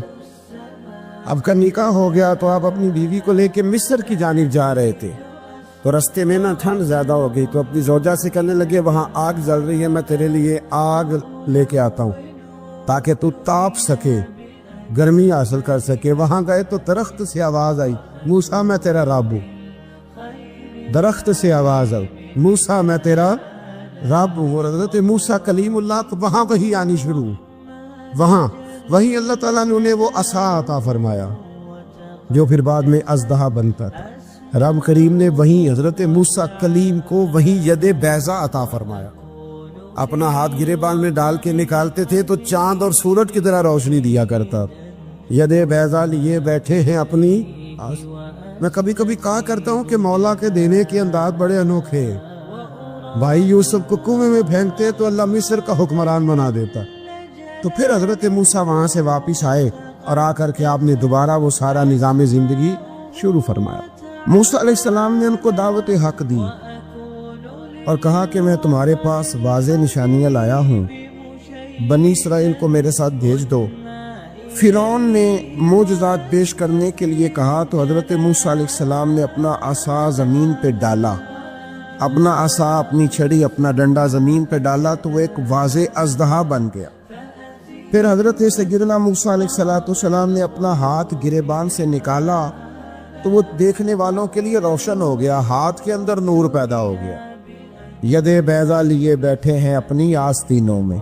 آپ کا نکاح ہو گیا تو آپ اپنی بیوی کو لے کے مصر کی جانب جا رہے تھے, تو رستے میں نا ٹھنڈ زیادہ ہو گئی, تو اپنی زوجہ سے کہنے لگے وہاں آگ جل رہی ہے, میں تیرے لیے آگ لے کے آتا ہوں تاکہ تو تاپ سکے, گرمی حاصل کر سکے. وہاں گئے تو درخت سے آواز آئی موسیٰ میں تیرا رب ہوں. درخت سے آواز آئی موسیٰ میں تیرا رب ہوں. اور حضرت موسیٰ کلیم اللہ کو وہاں وہی آنی شروع, وہاں وہی اللہ تعالیٰ نے انہیں وہ عصا عطا فرمایا جو پھر بعد میں اژدہا بنتا تھا. رب کریم نے وہیں حضرت موسیٰ کلیم کو وہیں ید بیضا عطا فرمایا. اپنا ہاتھ گریبان میں ڈال کے نکالتے تھے تو چاند اور سورج کی طرح روشنی دیا کرتا. ید بیضا لیے بیٹھے ہیں اپنی. میں کبھی کبھی کہا کرتا ہوں کہ مولا کے دینے کے انداز بڑے انوکھے ہیں. بھائی یوسف کو کنویں میں پھینکتے تو اللہ مصر کا حکمران بنا دیتا. تو پھر حضرت موسیٰ وہاں سے واپس آئے اور آ کر کے آپ نے دوبارہ وہ سارا نظام زندگی شروع فرمایا. موسیٰ علیہ السلام نے ان کو دعوت حق دی اور کہا کہ میں تمہارے پاس واضح نشانیاں لایا ہوں, بنی اسرائیل کو میرے ساتھ بھیج دو. فرعون نے معجزات پیش کرنے کے لیے کہا تو حضرت موسیٰ علیہ السلام نے اپنا عصا زمین پہ ڈالا, اپنا عصا, اپنی چھڑی, اپنا ڈنڈا زمین پہ ڈالا تو وہ ایک واضح اژدہا بن گیا. پھر حضرت سیدنا موسیٰ علیہ السلام نے اپنا ہاتھ گریبان سے نکالا تو وہ دیکھنے والوں کے لیے روشن ہو گیا, ہاتھ کے اندر نور پیدا ہو گیا. ید بیضا لیے بیٹھے ہیں اپنی آستینوں میں.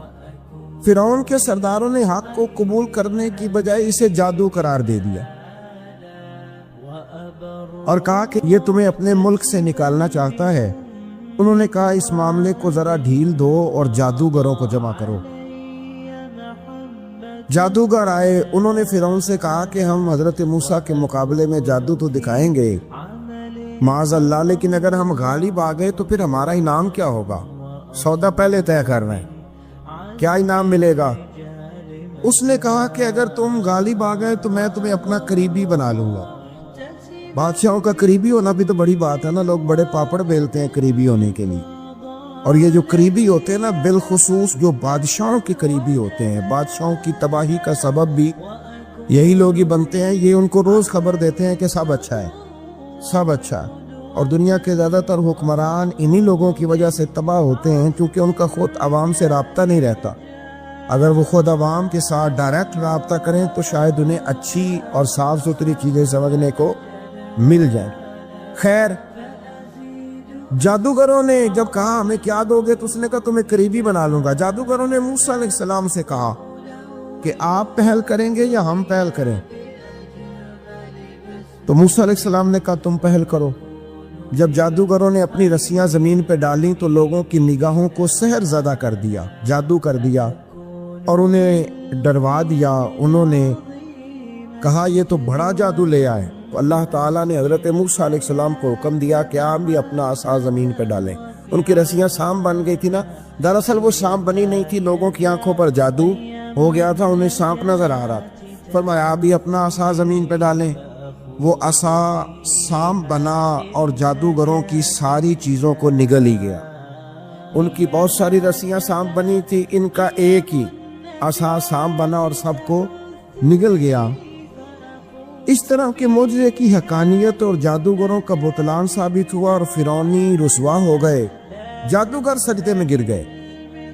فرعون کے سرداروں نے حق کو قبول کرنے کی بجائے اسے جادو قرار دے دیا اور کہا کہ یہ تمہیں اپنے ملک سے نکالنا چاہتا ہے. انہوں نے کہا اس معاملے کو ذرا ڈھیل دو اور جادوگروں کو جمع کرو. جادوگر آئے, انہوں نے فرعون سے کہا کہ ہم حضرت موسیٰ کے مقابلے میں جادو تو دکھائیں گے معاذ اللہ, لیکن اگر ہم غالب آ گئے تو پھر ہمارا انعام کیا ہوگا؟ سودا پہلے طے کر رہے ہیں, کیا انعام ملے گا؟ اس نے کہا کہ اگر تم غالب آ گئے تو میں تمہیں اپنا قریبی بنا لوں گا. بادشاہوں کا قریبی ہونا بھی تو بڑی بات ہے نا, لوگ بڑے پاپڑ بیلتے ہیں قریبی ہونے کے لیے. اور یہ جو قریبی ہوتے ہیں نا، بالخصوص جو بادشاہوں کے قریبی ہوتے ہیں، بادشاہوں کی تباہی کا سبب بھی یہی لوگ ہی بنتے ہیں. یہ ان کو روز خبر دیتے ہیں کہ سب اچھا ہے، سب اچھا ہے. اور دنیا کے زیادہ تر حکمران انہی لوگوں کی وجہ سے تباہ ہوتے ہیں، کیونکہ ان کا خود عوام سے رابطہ نہیں رہتا. اگر وہ خود عوام کے ساتھ ڈائریکٹ رابطہ کریں تو شاید انہیں اچھی اور صاف ستھری چیزیں سمجھنے کو مل جائیں. خیر، جادوگروں نے جب کہا ہمیں کیا دو گے، تو اس نے کہا تمہیں قریبی بنا لوں گا. جادوگروں نے موسیٰ علیہ السلام سے کہا کہ آپ پہل کریں گے یا ہم پہل کریں؟ تو موسیٰ علیہ السلام نے کہا تم پہل کرو. جب جادوگروں نے اپنی رسیاں زمین پہ ڈالیں تو لوگوں کی نگاہوں کو سحر زدہ کر دیا، جادو کر دیا اور انہیں ڈروا دیا. انہوں نے کہا یہ تو بڑا جادو لے آئے. تو اللہ تعالیٰ نے حضرت موسیٰ علیہ السلام کو حکم دیا کہ آپ بھی اپنا عصا زمین پہ ڈالیں. ان کی رسیاں سانپ بن گئی تھی نا، دراصل وہ سانپ بنی نہیں تھی، لوگوں کی آنکھوں پر جادو ہو گیا تھا، انہیں سانپ نظر آ رہا تھا. فرمایا آپ بھی اپنا عصا زمین پہ ڈالیں. وہ عصا سانپ بنا اور جادوگروں کی ساری چیزوں کو نگل ہی گیا. ان کی بہت ساری رسیاں سانپ بنی تھی، ان کا ایک ہی عصا سانپ بنا اور سب کو نگل گیا. اس طرح کے معجزے کی حقانیت اور جادوگروں کا بطلان ثابت ہوا اور فرعونی رسوا ہو گئے. جادوگر سجدے میں گر گئے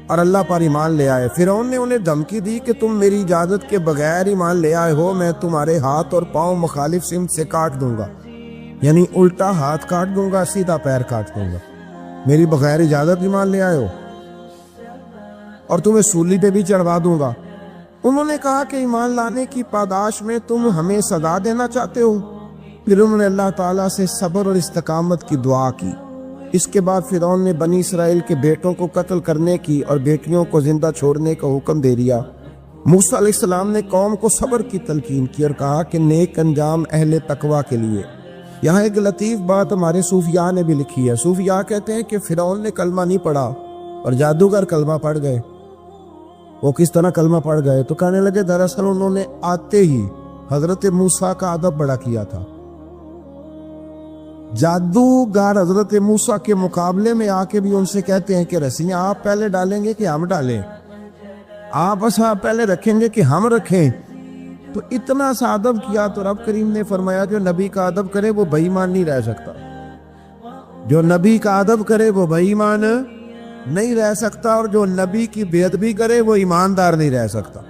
اور اللہ پر ایمان لے آئے. فرعون نے انہیں دھمکی دی کہ تم میری اجازت کے بغیر ایمان لے آئے ہو، میں تمہارے ہاتھ اور پاؤں مخالف سمت سے کاٹ دوں گا. یعنی الٹا ہاتھ کاٹ دوں گا، سیدھا پیر کاٹ دوں گا. میری بغیر اجازت ایمان لے آئے ہو، اور تمہیں سولی پہ بھی چڑھوا دوں گا. انہوں نے کہا کہ ایمان لانے کی پاداش میں تم ہمیں سزا دینا چاہتے ہو. پھر انہوں نے اللہ تعالیٰ سے صبر اور استقامت کی دعا کی. اس کے بعد فرعون نے بنی اسرائیل کے بیٹوں کو قتل کرنے کی اور بیٹیوں کو زندہ چھوڑنے کا حکم دے دیا. موسیٰ علیہ السلام نے قوم کو صبر کی تلقین کی اور کہا کہ نیک انجام اہل تقوی کے لیے. یہاں ایک لطیف بات ہمارے صوفیاء نے بھی لکھی ہے. صوفیاء کہتے ہیں کہ فرعون نے کلمہ نہیں پڑھا اور جادوگر کلمہ پڑھ گئے. وہ کس طرح کلمہ پڑھ گئے؟ تو کہنے لگے دراصل انہوں نے آتے ہی حضرت موسیٰ کا ادب بڑا کیا تھا. جادوگر حضرت موسیٰ کے مقابلے میں آ کے بھی ان سے کہتے ہیں کہ رسیاں آپ پہلے ڈالیں گے کہ ہم ڈالیں، آپ عصا پہلے رکھیں گے کہ ہم رکھیں. تو اتنا سا ادب کیا تو رب کریم نے فرمایا جو نبی کا ادب کرے وہ بے ایمان نہیں رہ سکتا. جو نبی کا ادب کرے وہ بے ایمان نہیں رہ سکتا، اور جو نبی کی بے ادبی کرے وہ ایماندار نہیں رہ سکتا.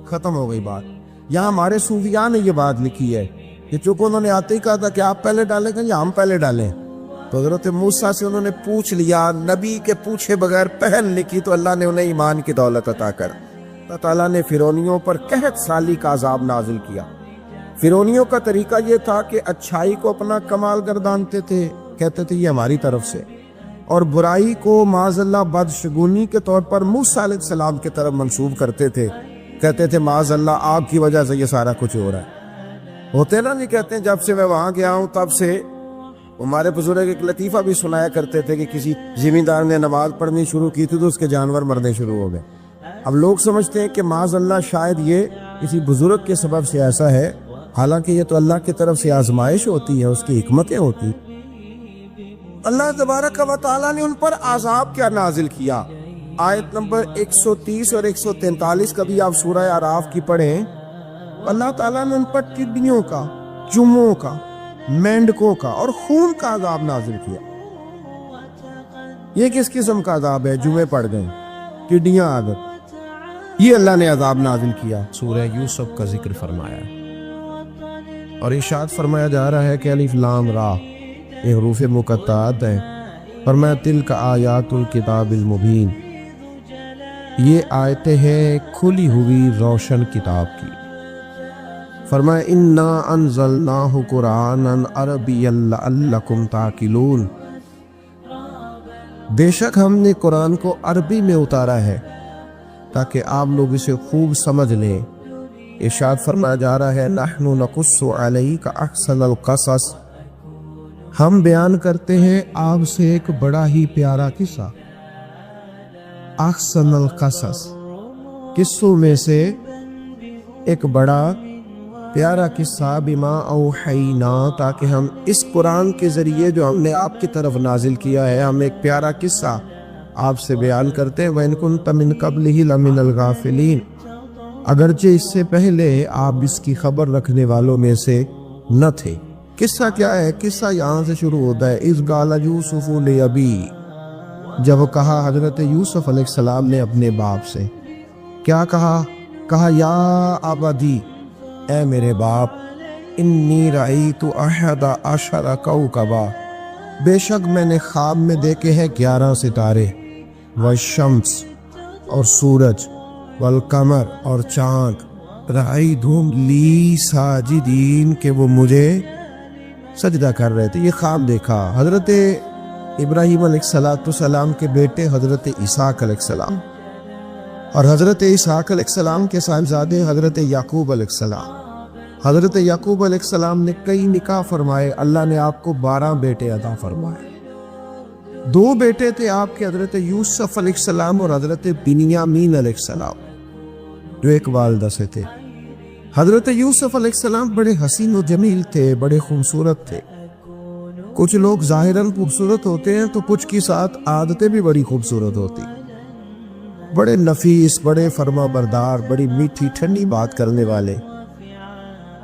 ختم ہو گئی بات. یہاں ہمارے صوفیاء نے یہ بات لکھی ہے کہ چونکہ انہوں نے آتے ہی کہا تھا کہ آپ پہلے ڈالیں گے یا ہم پہلے ڈالیں، تو حضرت موسیٰ سے انہوں نے پوچھ لیا، نبی کے پوچھے بغیر پہل لکھی تو اللہ نے انہیں ایمان کی دولت عطا کر. اللہ تعالیٰ نے فرعونیوں پر قحط سالی کا عذاب نازل کیا. فرعونیوں کا طریقہ یہ تھا کہ اچھائی کو اپنا کمال گردانتے تھے، کہتے تھے یہ ہماری طرف سے، اور برائی کو معاذ اللہ بدشگونی کے طور پر موسیٰ علیہ السلام کی طرف منسوب کرتے تھے. کہتے تھے معاذ اللہ آپ کی وجہ سے یہ سارا کچھ ہو رہا ہے. ہوتے نا، نہیں کہتے ہیں جب سے میں وہاں گیا ہوں تب سے. ہمارے بزرگ ایک لطیفہ بھی سنایا کرتے تھے کہ کسی زمیندار نے نماز پڑھنی شروع کی تھی تو اس کے جانور مرنے شروع ہو گئے. اب لوگ سمجھتے ہیں کہ معاذ اللہ شاید یہ کسی بزرگ کے سبب سے ایسا ہے، حالانکہ یہ تو اللہ کی طرف سے آزمائش ہوتی ہے، اس کی حکمتیں ہوتی. اللہ تبارک و تعالیٰ نے ان پر عذاب کیا نازل کیا. آیت نمبر 130 اور 143 کا بھی آپ سورہ اعراف کی پڑھیں. اللہ تعالیٰ نے ان پر ٹڈیوں کا، چوہوں کا، مینڈکوں کا اور خون کا عذاب نازل کیا. یہ کس قسم کا عذاب ہے؟ جمعے پڑ گئے، ٹڈیاں آ گئیں، یہ اللہ نے عذاب نازل کیا. سورہ یوسف کا ذکر فرمایا اور ارشاد فرمایا جا رہا ہے کہ الف لام را یہ حروف مقطعات ہیں. فرمایا تلک آیات الکتاب المبین، یہ آیتیں ہیں کھلی ہوئی روشن کتاب کی. فرمایا انا انزلناہ قرآنا عربیا لعلکم تعقلون، بے شک ہم نے قرآن کو عربی میں اتارا ہے تاکہ آپ لوگ اسے خوب سمجھ لیں. ارشاد فرمایا جا رہا ہے نحن نقص علیک احسن القصص، ہم بیان کرتے ہیں آپ سے ایک بڑا ہی پیارا قصہ. احسن القصص، قصوں میں سے ایک بڑا پیارا قصہ. بما اوحینا، تاکہ ہم اس قرآن کے ذریعے جو ہم نے آپ کی طرف نازل کیا ہے، ہم ایک پیارا قصہ آپ سے بیان کرتے ہیں وَإِن كُنتَ مِن قَبْلِهِ لَمِنَ الْغَافِلِينَ، اگرچہ اس سے پہلے آپ اس کی خبر رکھنے والوں میں سے نہ تھے۔ قصہ کیا ہے؟ قصہ یہاں سے شروع ہوتا ہے، اِذْ قَالَ يُوسُفُ لِأَبِيهِ، جب کہا حضرت یوسف علیہ السلام نے اپنے باپ سے، کیا کہا یا ابدی، اے میرے باپ، انی رأیت احد عشر کوکبا، بے شک میں نے خواب میں دیکھے ہیں 11 ستارے، والشمس اور سورج، والقمر اور چاند، رأیتہم لی ساجدین، کہ وہ مجھے سجدہ کر رہے تھے۔ یہ خواب دیکھا حضرت ابراہیم علیہ السلام کے بیٹے حضرت اسحاق علیہ السلام، اور حضرت اسحاق علیہ السلام کے صاحبزادے حضرت یعقوب علیہ السلام۔ حضرت یعقوب علیہ السلام نے کئی نکاح فرمائے، اللہ نے آپ کو 12 بیٹے عطا فرمائے۔ 2 بیٹے تھے آپ کے، حضرت یوسف علیہ السلام اور حضرت بنیامین علیہ السلام، جو ایک والدہ سے تھے۔ حضرت یوسف علیہ السلام بڑے حسین و جمیل تھے، بڑے خوبصورت تھے۔ کچھ لوگ ظاہراً خوبصورت ہوتے ہیں تو کچھ کی ساتھ عادتیں بھی بڑی خوبصورت ہوتی، بڑے نفیس، بڑے فرما بردار، بڑی میٹھی ٹھنڈی بات کرنے والے۔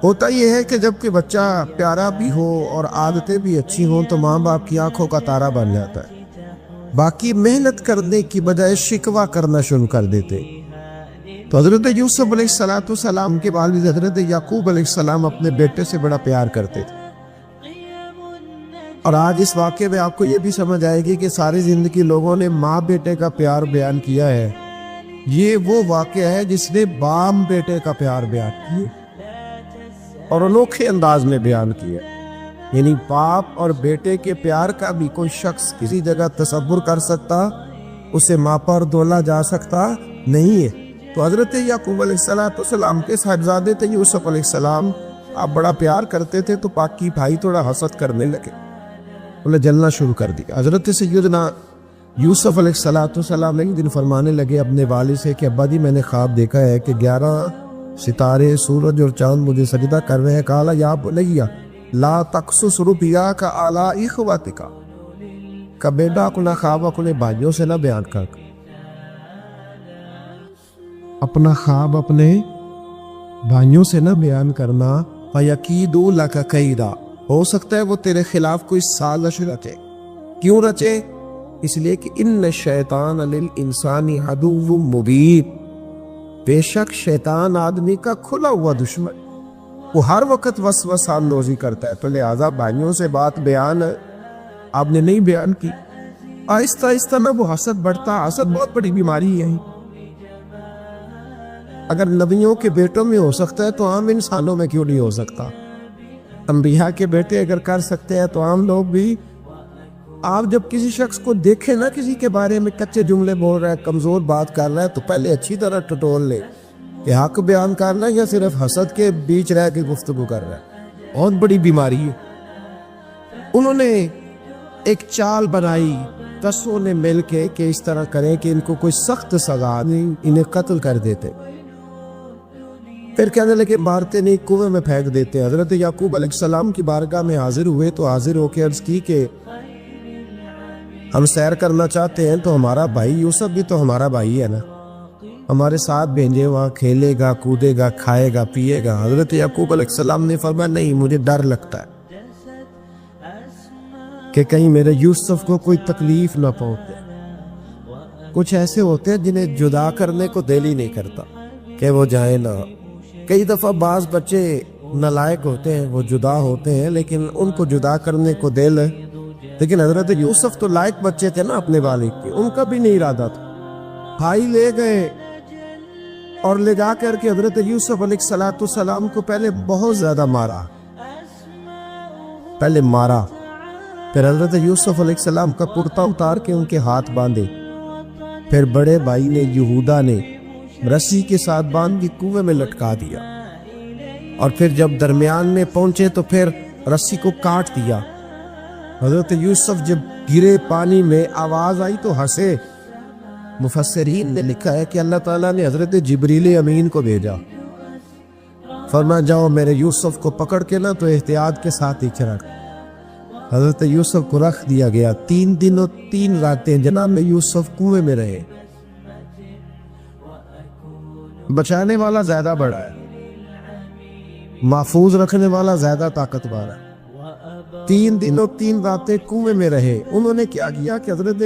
ہوتا یہ ہے کہ جب کہ بچہ پیارا بھی ہو اور عادتیں بھی اچھی ہوں تو ماں باپ کی آنکھوں کا تارا بن جاتا ہے، باقی محنت کرنے کی بجائے شکوہ کرنا شروع کر دیتے۔ تو حضرت یوسف علیہ السلام کے والد حضرت یعقوب علیہ السلام اپنے بیٹے سے بڑا پیار کرتے تھے۔ اور آج اس واقعے میں آپ کو یہ بھی سمجھ آئے گی کہ ساری زندگی لوگوں نے ماں بیٹے کا پیار بیان کیا ہے، یہ وہ واقعہ ہے جس نے باپ بیٹے کا پیار بیان کیا اور انوکھے انداز میں بیان کیا۔ یعنی باپ اور بیٹے کے پیار کا بھی کوئی شخص کسی جگہ تصور کر سکتا، اسے ماپا اور تولا جا سکتا نہیں ہے۔ تو حضرت یعقوب علیہ السلام کے صاحبزادے تھے یوسف علیہ السلام، آپ بڑا پیار کرتے تھے تو باقی بھائی تھوڑا حسد کرنے لگے، انہیں جلنا شروع کر دیا۔ حضرت سیدنا یوسف علیہ السلام ایک دن فرمانے لگے اپنے والد سے کہ ابا جی میں نے خواب دیکھا ہے کہ 11 ستارے، سورج اور چاند مجھے سجدہ کر رہے ہیں۔ قال یا بنی لا تقصص رؤیاک علی اخواتک، کہ بیٹا اپنا خواب اپنے بھائیوں سے نہ بیان کر، اپنا خواب اپنے بھائیوں سے نہ بیان کرنا، فیکیدوا لک کیدا، ہو سکتا ہے وہ تیرے خلاف کوئی سازش رچے۔ کیوں رچے؟ اس لیے کہ ان الشیطان للانسان عدو مبین، بے شک شیطان آدمی کا کھلا ہوا دشمن، وہ ہر وقت وسوسہ اندوزی کرتا ہے۔ تو لہٰذا بھائیوں سے بات بیان آپ نے نہیں بیان کی، آہستہ آہستہ میں وہ حسد بڑھتا۔ حسد بہت بڑی بیماری ہے، اگر نبیوں کے بیٹوں میں ہو سکتا ہے تو عام انسانوں میں کیوں نہیں ہو سکتا؟ انبیاء کے بیٹے اگر کر سکتے ہیں تو عام لوگ بھی۔ آپ جب کسی شخص کو دیکھیں نا کسی کے بارے میں کچے جملے بول رہا ہے، کمزور بات کر رہا ہے، تو پہلے اچھی طرح ٹٹول لے کہ حق بیان کر رہا ہے یا صرف حسد کے بیچ رہ کے گفتگو کر رہا ہے۔ بہت بڑی بیماری ہے۔ انہوں نے ایک چال بنائی 10 نے مل کے کہ اس طرح کریں کہ ان کو کوئی سخت سزا نہیں، انہیں قتل کر دیتے۔ پھر کہنے لگے مارتے نہیں، کنویں میں پھینک دیتے۔ حضرت یعقوب علیہ السلام کی بارگاہ میں حاضر ہوئے تو حاضر ہو کے عرض کی کہ ہم سیر کرنا چاہتے ہیں تو ہمارا بھائی یوسف بھی تو ہمارا بھائی ہے نا، ہمارے ساتھ بھیجے، وہاں کھیلے گا، کودے گا، کھائے گا، پیے گا۔ حضرت یعقوب علیہ السلام نے فرمایا نہیں، مجھے ڈر لگتا ہے کہ کہیں میرے یوسف کو کوئی تکلیف نہ پہنچے۔ کچھ ایسے ہوتے ہیں جنہیں جدا کرنے کو دل ہی نہیں کرتا کہ وہ جائیں نہ۔ کئی دفعہ بعض بچے نالائق ہوتے ہیں، وہ جدا ہوتے ہیں لیکن ان کو جدا کرنے کو دل ہے، لیکن حضرت یوسف تو لائق بچے تھے نا اپنے والد کے، ان کا بھی نہیں ارادہ تھا۔ بھائی لے گئے اور لے جا کر کے حضرت یوسف علیہ السلام کو پہلے بہت زیادہ مارا، پھر حضرت یوسف علیہ السلام کا کرتا اتار کے ان کے ہاتھ باندھے، پھر بڑے بھائی نے یہودا نے رسی کے ساتھ باندھ کے کنویں میں لٹکا دیا، اور پھر جب درمیان میں پہنچے تو پھر رسی کو کاٹ دیا۔ حضرت یوسف جب گرے پانی میں آواز آئی تو ہنسے۔ مفسرین نے لکھا ہے کہ اللہ تعالیٰ نے حضرت جبریل امین کو بھیجا، فرمایا جاؤ میرے یوسف کو پکڑ کے نا تو احتیاط کے ساتھ ہی رکھ، حضرت یوسف کو رکھ دیا گیا. 3 دن اور 3 راتیں جناب یوسف کنویں میں رہے. بچانے والا زیادہ بڑا ہے, محفوظ رکھنے والا زیادہ طاقتور ہے. 3 دن اور 3 راتیں کنویں میں رہے. انہوں نے کیا کیا کہ حضرت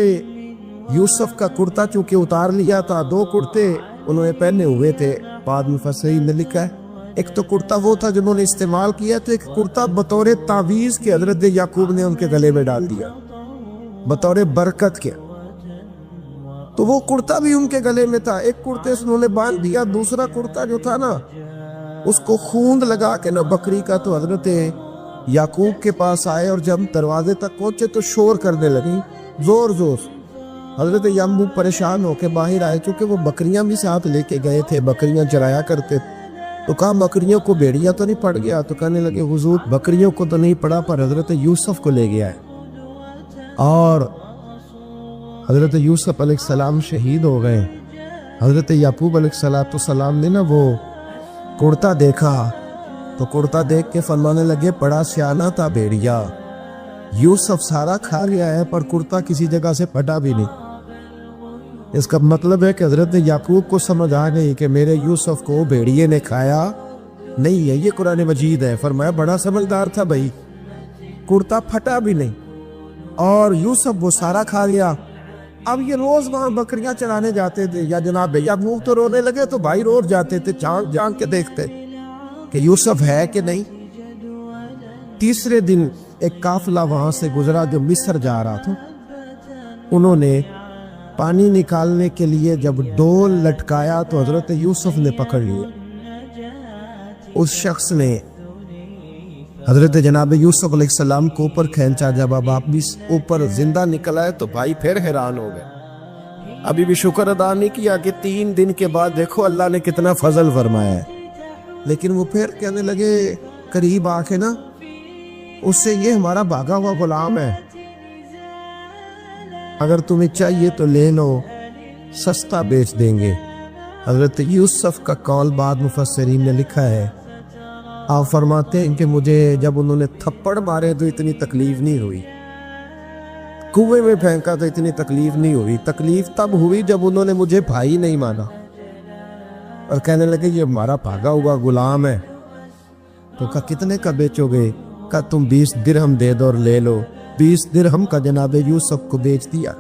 یوسف کا کرتا چونکہ اتار لیا تھا, 2 کرتے انہوں نے پہنے ہوئے تھے. بعد مفسرین نے لکھا ہے ایک تو کرتا وہ تھا جنہوں نے استعمال کیا تھا, ایک کرتا بطور تعویذ کے حضرت یعقوب نے ان کے گلے میں ڈال دیا بطور برکت کے. تو وہ کرتا بھی ان کے گلے میں تھا. ایک کرتے سے انہوں نے باندھ دیا, دوسرا کرتا جو تھا نا اس کو خوند لگا کے نا بکری کا. تو حضرت یعقوب کے پاس آئے اور جب دروازے تک پہنچے تو شور کرنے لگی زور زور. حضرت یعقوب پریشان ہو کے باہر آئے, چونکہ وہ بکریاں بھی ساتھ لے کے گئے تھے, بکریاں چرایا کرتے. تو کہا بکریوں کو بھیڑیا تو نہیں پڑ گیا؟ تو کہنے لگے حضور بکریوں کو تو نہیں پڑا, پر حضرت یوسف کو لے گیا ہے. اور حضرت یوسف علیہ السلام شہید ہو گئے. حضرت یعقوب علیہ السلام نے نا وہ کرتا دیکھا تو کرتا دیکھ کے فرمانے لگے بڑا سیانہ تھا بھیڑیا, یوسف سارا کھا گیا ہے پر کرتا کسی جگہ سے پھٹا بھی نہیں. اس کا مطلب ہے کہ حضرت یعقوب کو سمجھ آ گئی کہ میرے یوسف کو بھیڑیے نے کھایا نہیں ہے. یہ قرآن مجید ہے. فرمایا بڑا سمجھدار تھا بھائی, کرتا پھٹا بھی نہیں اور یوسف وہ سارا کھا گیا. اب یہ روز وہاں بکریاں چرانے جاتے تھے. یا جناب یعقوب تو رونے لگے تو بھائی روز جاتے تھے, جان جان کے دیکھتے کہ یوسف ہے کہ نہیں. تیسرے دن ایک قافلہ وہاں سے گزرا جو مصر جا رہا تھا. انہوں نے پانی نکالنے کے لیے جب ڈول لٹکایا تو حضرت یوسف نے پکڑ لیا. اس شخص نے حضرت جناب یوسف علیہ السلام کو اوپر کھینچا. جب اب آپ بھی اوپر زندہ نکل آئے تو بھائی پھر حیران ہو گئے. ابھی بھی شکر ادا نہیں کیا کہ 3 دن کے بعد دیکھو اللہ نے کتنا فضل فرمایا ہے. لیکن وہ پھر کہنے لگے قریب آ کے نا اس سے یہ ہمارا بھاگا ہوا غلام ہے, اگر تمہیں چاہیے تو لے لو, سستا بیچ دیں گے. حضرت یوسف کا قول بعد مفسرین نے لکھا ہے. آپ فرماتے ہیں کہ مجھے جب انہوں نے تھپڑ مارے تو اتنی تکلیف نہیں ہوئی, کنویں میں پھینکا تو اتنی تکلیف نہیں ہوئی. تکلیف تب ہوئی جب انہوں نے مجھے بھائی نہیں مانا اور کہنے لگے یہ ہمارا بھاگا ہوا غلام ہے. تو کہا کتنے کا بیچو گے؟ کہا تم 20 درہم دے دو اور لے لو. 20 درہم کا جناب یوسف کو بیچ دیا.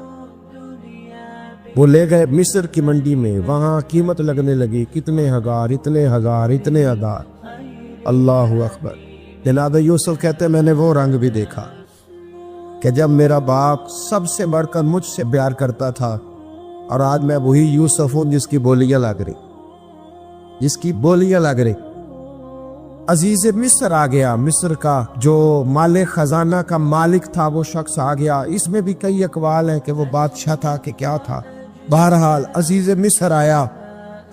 وہ لے گئے مصر کی منڈی میں, وہاں قیمت لگنے لگی کتنے ہزار, اتنے ہزار, اتنے ہزار. اللہ اکبر. جناب یوسف کہتے میں نے وہ رنگ بھی دیکھا کہ جب میرا باپ سب سے بڑھ کر مجھ سے پیار کرتا تھا اور آج میں وہی یوسف ہوں جس کی بولیاں لگ رہی, جس کی بولیاں لگ رہی. عزیز مصر آ گیا, مصر کا جو مال خزانہ کا مالک تھا وہ شخص آ گیا. اس میں بھی کئی اقوال ہیں کہ وہ بادشاہ تھا کہ کیا تھا. بہرحال عزیز مصر آیا,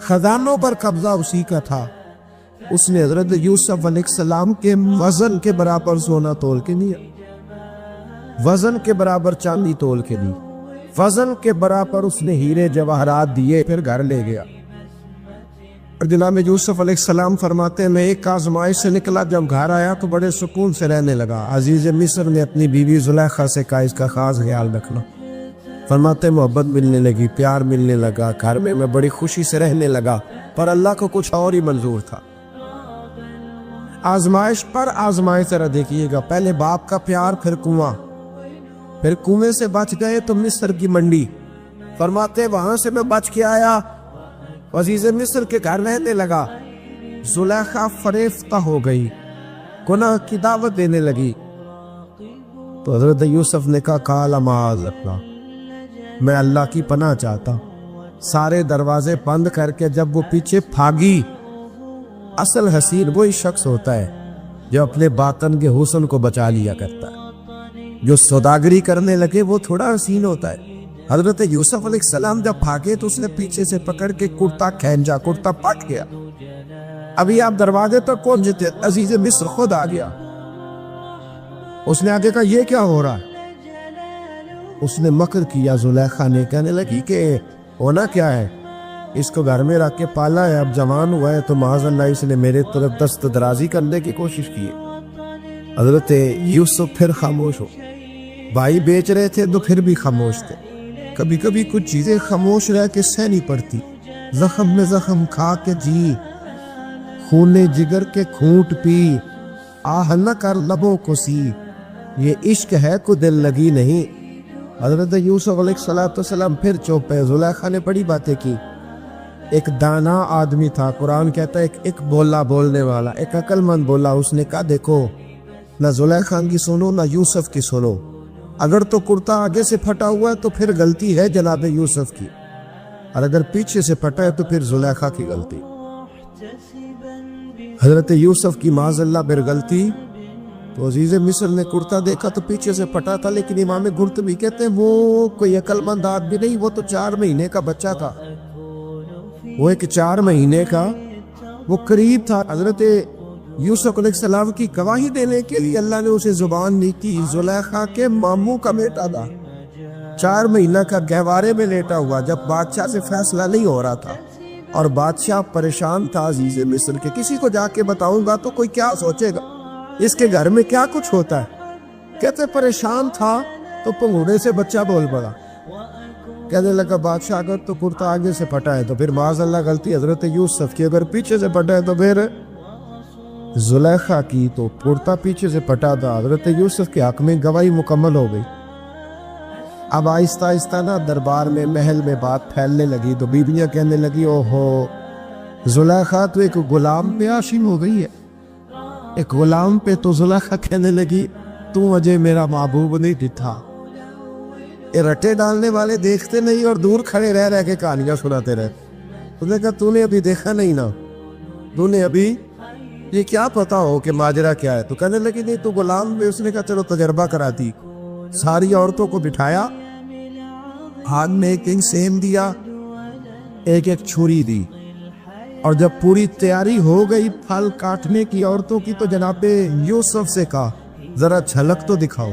خزانوں پر قبضہ اسی کا تھا. اس نے حضرت یوسف علیہ السلام کے وزن کے برابر سونا تول کے دیا, وزن کے برابر چاندی تول کے دی, وزن کے برابر اس نے ہیرے جواہرات دیے, پھر گھر لے گیا. اور جناب یوسف علیہ السلام فرماتے ہیں میں ایک آزمائش سے نکلا, جب گھر آیا تو بڑے سکون سے رہنے لگا. عزیز مصر نے اپنی بیوی زلیخا سے کہا اس کا خاص خیال رکھنا. فرماتے محبت ملنے لگی, پیار ملنے لگا, گھر میں بڑی خوشی سے رہنے لگا. پر اللہ کو کچھ اور ہی منظور تھا. آزمائش پر آزمائش ذرا دیکھیے گا, پہلے باپ کا پیار, پھر کنواں, پھر کنویں سے بچ گئے تو مصر کی منڈی. فرماتے وہاں سے میں بچ کے آیا, عزیز مصر کے گھر رہنے لگا. زلیخا فریفتہ ہو گئی, گناہ کی دعوت دینے لگی. تو حضرت یوسف نے کہا قال معاذ اللہ, میں اللہ کی پناہ چاہتا. سارے دروازے بند کر کے جب وہ پیچھے بھاگی, اصل حسین وہی شخص ہوتا ہے جو اپنے باطن کے حسن کو بچا لیا کرتا ہے. جو سوداگری کرنے لگے وہ تھوڑا حسین ہوتا ہے. حضرت یوسف علیہ السلام جب بھاگے تو اس نے پیچھے سے پکڑ کے کرتا کھینچا, کرتا پھٹ گیا. ابھی آپ دروازے تک پہنچے تھے, عزیز مصر خود آ گیا. اس نے آگے کہا یہ کیا ہو رہا ہے؟ اس نے مکر کیا زلیخا نے, کہنے لگی کہ ہونا کیا ہے, اس کو گھر میں رکھ کے پالا ہے, اب جوان ہوا ہے تو معاذ اللہ اس نے میرے طرف دست درازی کرنے کی کوشش کی. حضرت یوسف پھر خاموش ہو. بھائی بیچ رہے تھے تو پھر بھی خاموش تھے. کبھی کبھی کچھ چیزیں خاموش رہ کے سہ نہیں پڑتی. زخم میں زخم کھا کے جی، خون جگر کے کھونٹ پی، آہ نہ کر لبوں کو سی، یہ عشق ہے کو دل لگی نہیں. حضرت یوسف علیہ السلام پھر چپ ہے. زلیخا نے بڑی باتیں کی. ایک دانا آدمی تھا، قرآن کہتا ہے ایک بولا بولنے والا، ایک عقل مند بولا. اس نے کہا دیکھو، نہ زلیخا کی سنو نہ یوسف کی سنو. اگر تو کرتا آگے سے پھٹا ہوا ہے تو پھر غلطی ہے جناب یوسف کی، اور اگر پیچھے سے پھٹا ہے تو پھر زلیخا کی غلطی. حضرت یوسف کی معاذ اللہ پھر غلطی. تو عزیز مصر نے کرتا دیکھا تو پیچھے سے پھٹا تھا، لیکن امام قرطبی کہتے ہیں وہ کوئی عقل مند آدمی نہیں، وہ تو 4 مہینے کا بچہ تھا. وہ ایک 4 مہینے کا وہ قریب تھا. حضرت یوسف علیہ السلام کی گواہی دینے کے لیے اللہ نے اسے زبان نہیں کی. زلیخا کے ماموں کا بیٹا تھا، 4 مہینہ کا گہوارے میں لیٹا ہوا، جب بادشاہ سے فیصلہ نہیں ہو رہا تھا اور بادشاہ پریشان تھا عزیز مصر کے. کسی کو جا کے بتاؤں گا تو کوئی کیا سوچے گا، اس کے گھر میں کیا کچھ ہوتا ہے. کہتے پریشان تھا تو پنگوڑے سے بچہ بول پڑا. کہنے لگا بادشاہ اگر تو کرتا آگے سے پھٹا ہے تو پھر معاذ اللہ غلطی حضرت یوسف کی، اگر پیچھے سے پھٹا ہے تو پھر زلیخا کی. تو کرتا پیچھے سے پھٹا تھا. حضرت یوسف کے حق میں گواہی مکمل ہو گئی. اب آہستہ آہستہ نا دربار میں محل میں بات پھیلنے لگی. تو بیویاں کہنے لگی اوہو زلیخا تو ایک غلام پہ عاشق ہو گئی ہے. ایک غلام پہ. تو زلیخا کہنے لگی تو مجھے میرا محبوب نہیں دکھا. یہ رٹے ڈالنے والے دیکھتے نہیں اور دور کھڑے رہ رہ کے کہانیاں سناتے رہے. تو نے کہا تو نے ابھی دیکھا نہیں نا، تو نے ابھی یہ کیا پتا ہو کہ ماجرا کیا ہے. تو کہنے لگی نہیں تو غلام میں. اس نے کہا چلو تجربہ کراتی. ساری عورتوں کو بٹھایا، ہاتھ میں ایک سیم دیا، ایک ایک چھری دی، اور جب پوری تیاری ہو گئی پھل کاٹنے کی عورتوں کی تو جناب یوسف سے کہا ذرا جھلک تو دکھاؤ.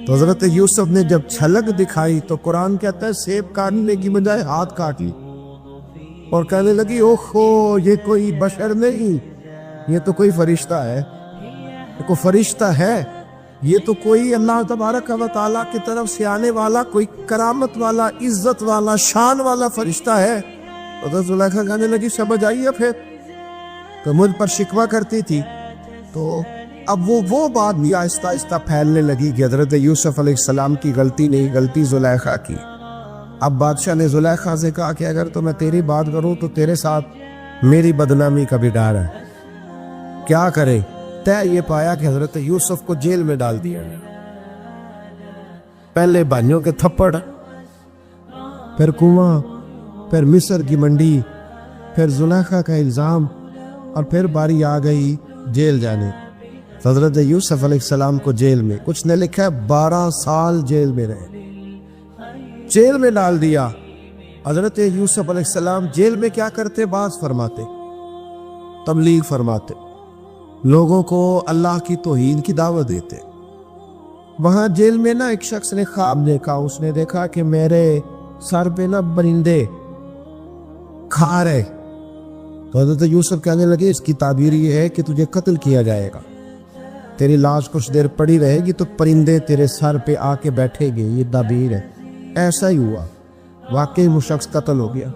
تو حضرت یوسف نے جب جھلک دکھائی تو قرآن کہتا ہے سیب کاٹنے کی بجائے ہاتھ کاٹ لی، اور کہنے لگی اوہو یہ کوئی بشر نہیں، یہ تو کوئی فرشتہ ہے. یہ کوئی فرشتہ ہے، یہ تو کوئی اللہ تبارک و تعالیٰ کی طرف سے آنے والا کوئی کرامت والا، عزت والا، شان والا فرشتہ ہے. تو زلیخا کہنے لگی سمجھ آئیے پھر تو مجھ پر شکوہ کرتی تھی. تو اب وہ بات بھی آہستہ آہستہ پھیلنے لگی کہ حضرت یوسف علیہ السلام کی غلطی نہیں، غلطی زلیخا کی. اب بادشاہ نے زلیخا سے کہا کہ اگر تو میں تیری بات کروں تو تیرے ساتھ میری بدنامی کا بھی ڈر ہے. کیا کرے؟ طے یہ پایا کہ حضرت یوسف کو جیل میں ڈال دیا. پہلے بھائیوں کے تھپڑ، پھر کنواں، پھر مصر کی منڈی، پھر زلیخا کا الزام، اور پھر باری آ گئی جیل جانے. حضرت یوسف علیہ السلام کو جیل میں، کچھ نے لکھا ہے 12 سال جیل میں رہے، جیل میں ڈال دیا. حضرت یوسف علیہ السلام جیل میں کیا کرتے؟ بعض فرماتے تبلیغ فرماتے، لوگوں کو اللہ کی توحید کی دعوت دیتے. وہاں جیل میں نا ایک شخص نے خواب دیکھا. اس نے دیکھا کہ میرے سر پہ نا پرندے کھا رہے. تو حضرت یوسف کہنے لگے اس کی تعبیر یہ ہے کہ تجھے قتل کیا جائے گا، تیری لاش کچھ دیر پڑی رہے گی تو پرندے تیرے سر پہ آ کے بیٹھے گے، یہ تعبیر ہے. ایسا ہی ہوا، واقعی وہ شخص قتل ہو گیا.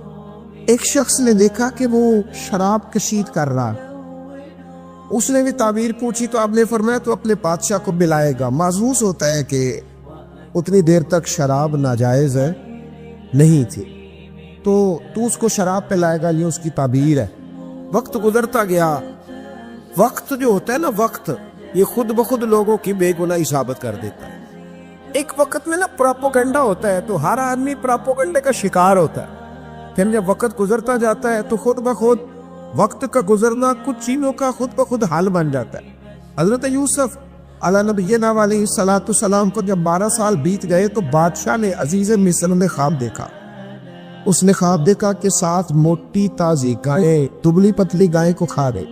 ایک شخص نے دیکھا کہ وہ شراب کشید کر رہا، اس نے بھی تعبیر پوچھی تو آپ نے فرمایا تو اپنے بادشاہ کو بلائے گا. محسوس ہوتا ہے کہ اتنی دیر تک شراب ناجائز نہیں تھی، تو اس کو شراب پلائے گا، یہ اس کی تعبیر ہے. وقت گزرتا گیا. وقت جو ہوتا ہے نا، وقت یہ خود بخود لوگوں کی بے گناہی ثابت کر دیتا ہے. ایک وقت میں نا پراپوگنڈا ہوتا ہے تو ہر آدمی پراپوگنڈے کا شکار ہوتا ہے. پھر جب وقت گزرتا جاتا ہے تو خود بخود وقت کا گزرنا کچھ چیزوں کا خود بخود حال بن جاتا ہے. حضرت یوسف علیہ نبینا علیہ الصلوۃ والسلام کو جب 12 سال بیت گئے تو بادشاہ نے عزیز مصر نے خواب دیکھا. اس نے خواب دیکھا کہ 7 موٹی تازی گائیں دبلی پتلی گائیں کو کھا گئی،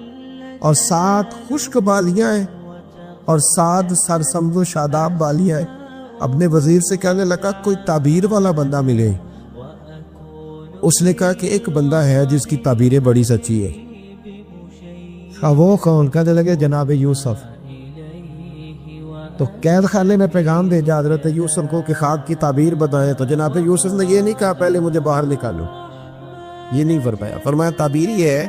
اور 7 خشک بالیاں ہیں، اور 7 سرسبز و شاداب بالیاں ہیں. اپنے وزیر سے کہنے لگا کوئی تعبیر والا بندہ ملے. اس نے کہا کہ ایک بندہ ہے جس کی تعبیریں بڑی سچی ہے. وہ کون؟ کہنے لگے جناب یوسف. تو قید خانے میں پیغام بھیجا حضرت یوسف کو کہ خاک کی تعبیر بتائیں، تو جناب یوسف نے یہ نہیں کہا پہلے مجھے باہر نکالو، یہ نہیں فرمایا۔ فرمایا تعبیر یہ ہے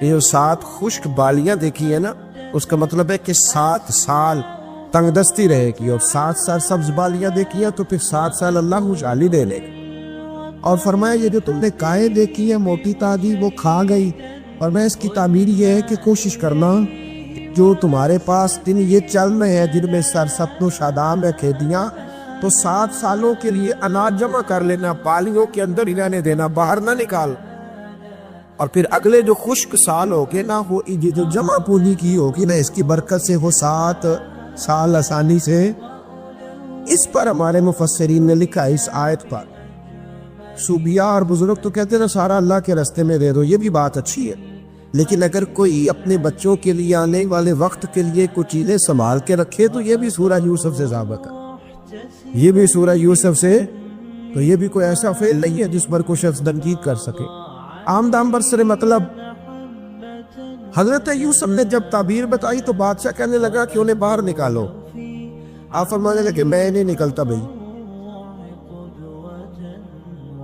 کہ جو 7 خشک بالیاں دیکھی ہے نا، اس کا مطلب ہے کہ 7 سال تنگ دستی رہے گی، اور 7 سال سبز بالیاں دیکھی ہیں تو پھر 7 سال اللہ خوشحالی دے لے گا۔ اور فرمایا یہ جو تم نے کائیں دیکھی ہے موٹی تازی وہ کھا گئی، اور میں اس کی تعبیر یہ ہے کہ کوشش کرنا جو تمہارے پاس دن یہ چل رہے ہیں جن میں سرسبز و شاداب ہے کھیتیاں، تو 7 سالوں کے لیے اناج جمع کر لینا، بالیوں کے اندر ہی رہنے دینا، باہر نہ نکال، اور پھر اگلے جو خشک سال ہوگے نا وہ یہ جو جمع پونی کی ہوگی نا اس کی برکت سے وہ 7 سال آسانی سے۔ اس پر ہمارے مفسرین نے لکھا اس آیت پر، صوفیاء اور بزرگ تو کہتے ہیں نا سارا اللہ کے راستے میں دے دو، یہ بھی بات اچھی ہے، لیکن اگر کوئی اپنے بچوں کے لیے آنے والے وقت کے لیے کچھ چیزیں سنبھال کے رکھے تو یہ بھی سورہ یوسف سے ثابت ہے، یہ بھی سورہ یوسف سے، تو یہ بھی کوئی ایسا فعل نہیں ہے جس پر کوئی شخص تنقید کر سکے۔ عام دام برسر مطلب حضرت یوسف نے جب تعبیر بتائی تو بادشاہ کہنے لگا کہ انہیں باہر نکالو، آپ فرمانے لگے میں نہیں نکلتا بھائی،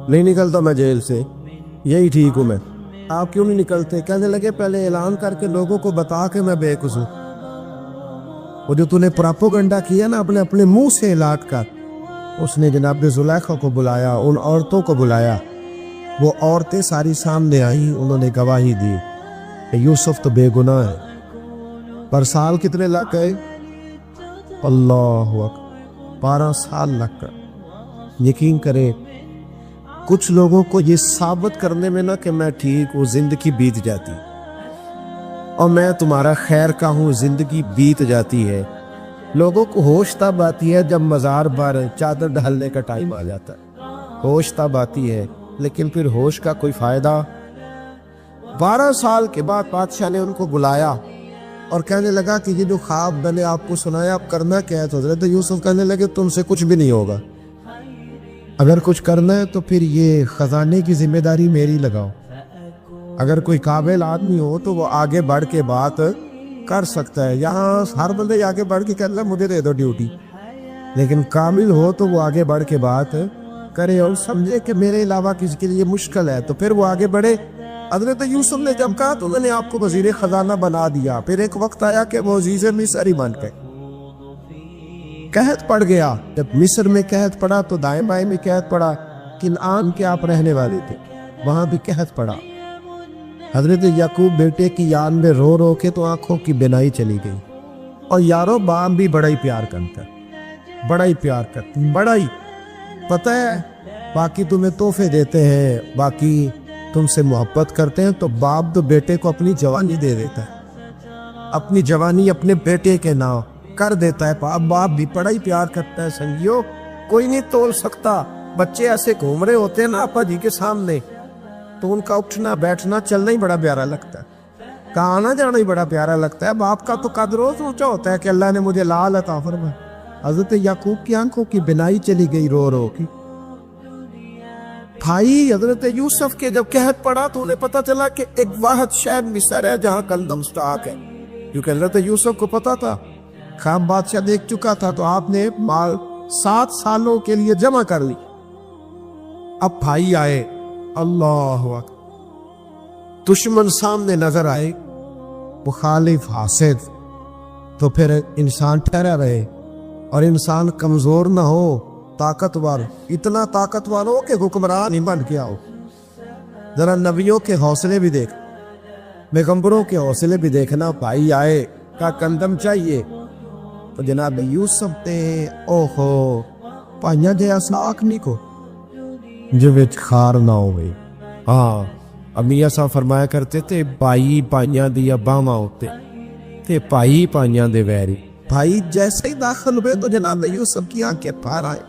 نہیں نکلتا میں جیل سے، یہی ٹھیک ہوں میں، آپ کیوں نہیں نکلتے؟ کہنے لگے پہلے اعلان کر کے لوگوں کو بتا کہ میں بے قصور ہوں، وہ جو تو نے پراپوگنڈا کیا نا اپنے منہ سے اعلان کر۔ اس نے جناب زلیخا کو بلایا، ان عورتوں کو بلایا، وہ عورتیں ساری سامنے آئیں، انہوں نے گواہی دی کہ یوسف تو بے گناہ ہے۔ پر سال کتنے لگ گئے؟ اللہ اکبر، 12 سال لگ گئے۔ یقین کریں کچھ لوگوں کو یہ ثابت کرنے میں نہ کہ میں ٹھیک ہوں زندگی بیت جاتی، اور میں تمہارا خیر کا ہوں زندگی بیت جاتی ہے۔ لوگوں کو ہوش تب آتی ہے جب مزار پر چادر ڈالنے کا ٹائم آ جاتا ہے، ہوش تب آتی ہے، لیکن پھر ہوش کا کوئی فائدہ۔ 12 سال کے بعد بادشاہ نے ان کو بلایا اور کہنے لگا کہ یہ جو خواب میں نے آپ کو سنایا اب کرنا کیا ہے؟ تو حضرت یوسف کہنے لگے تم سے کچھ بھی نہیں ہوگا، اگر کچھ کرنا ہے تو پھر یہ خزانے کی ذمہ داری میری لگاؤ، اگر کوئی قابل آدمی ہو تو وہ آگے بڑھ کے بات کر سکتا ہے، یہاں ہر بندے آگے بڑھ کے کہتا ہے مجھے دے دو ڈیوٹی، لیکن کامل ہو تو وہ آگے بڑھ کے بات کرے اور سمجھے کہ میرے علاوہ کسی کے لیے مشکل ہے تو پھر وہ آگے بڑھے۔ حضرت یوسف نے جب کہا تو انہوں نے آپ کو وزیر خزانہ بنا دیا، پھر ایک وقت آیا کہ وہ عزیز مصر ہی بن گئے، قحط پڑ گیا، جب مصر میں قحط پڑا تو دائیں بائیں میں قحط پڑا، کنعان کے آپ رہنے والے تھے وہاں بھی قحط پڑا، حضرت یعقوب بیٹے کی یاد میں رو رو کے تو آنکھوں کی بینائی چلی گئی۔ اور یارو باپ بھی بڑا ہی پیار کرتا ہے، بڑا ہی پیار کرتا ہے، بڑا ہی، پتہ ہے باقی تمہیں تحفے دیتے ہیں، باقی تم سے محبت کرتے ہیں، تو باپ تو بیٹے کو اپنی جوانی دے دیتا ہے، اپنی جوانی اپنے بیٹے کے نام کر دیتا ہے، باپ بھی بڑا ہی پیار کرتا ہے۔ سنگیو کوئی نہیں تول سکتا، بچے ایسے گھوم رہے ہوتے ہیں نا آپا جی کے سامنے تو ان کا اٹھنا بیٹھنا چلنا ہی بڑا پیارا لگتا ہے، کہاں آنا جانا ہی بڑا پیارا لگتا ہے۔ باپ کا تو قدر روز اونچا ہوتا ہے کہ اللہ نے مجھے لال عطا فرمایا۔ حضرت یعقوب کی آنکھوں کی بینائی چلی گئی رو رو کی۔ بھائی حضرت یوسف کے جب قحط پڑا تو انہیں پتا چلا کہ ایک واحد شہر مصر ہے جہاں گندم سٹاک ہے، کیونکہ حضرت یوسف کو پتا تھا، خواب بادشاہ دیکھ چکا تھا، تو آپ نے مال 7 سالوں کے لیے جمع کر لی۔ اب بھائی آئے، اللہ اکبر، دشمن سامنے نظر آئے، مخالف حاسد، تو پھر انسان ٹھہرا رہے اور انسان کمزور نہ ہو، طاقتور، اتنا طاقتور ہو کہ حکمران ہی بن گیا ہو۔ ذرا نبیوں کے حوصلے بھی دیکھ، پیغمبروں کے حوصلے بھی دیکھنا۔ بھائی آئے کا گندم چاہیے تو جناب یوسف نے اوہو پائیاں جیا ساک نہیں کو جو وچ خار نہ ہوئے۔ ہاں امیہ صاحب فرمایا کرتے تھے بھائی پائیاں دیا باواں ہوتے تھے، بھائی پائیاں دے ویری۔ بھائی جیسے ہی داخل ہوئے تو جناب یوسف کی آنکھیں پار آئے،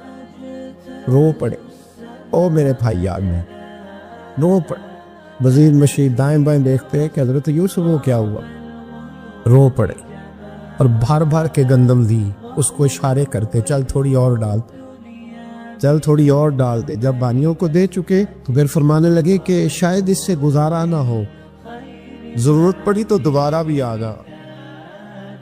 رو پڑے، او میرے بھائی آ گئے، رو پڑے۔ وزیر مشیر دائیں بائیں دیکھتے ہیں کہ حضرت یوسف وہ کیا ہوا، رو پڑے اور بھر بھر کے گندم دی، اس کو اشارے کرتے چل تھوڑی اور ڈال، چل تھوڑی اور ڈال دے۔ جب بانیوں کو دے چکے تو پھر فرمانے لگے کہ شاید اس سے گزارا نہ ہو، ضرورت پڑی تو دوبارہ بھی آ گا۔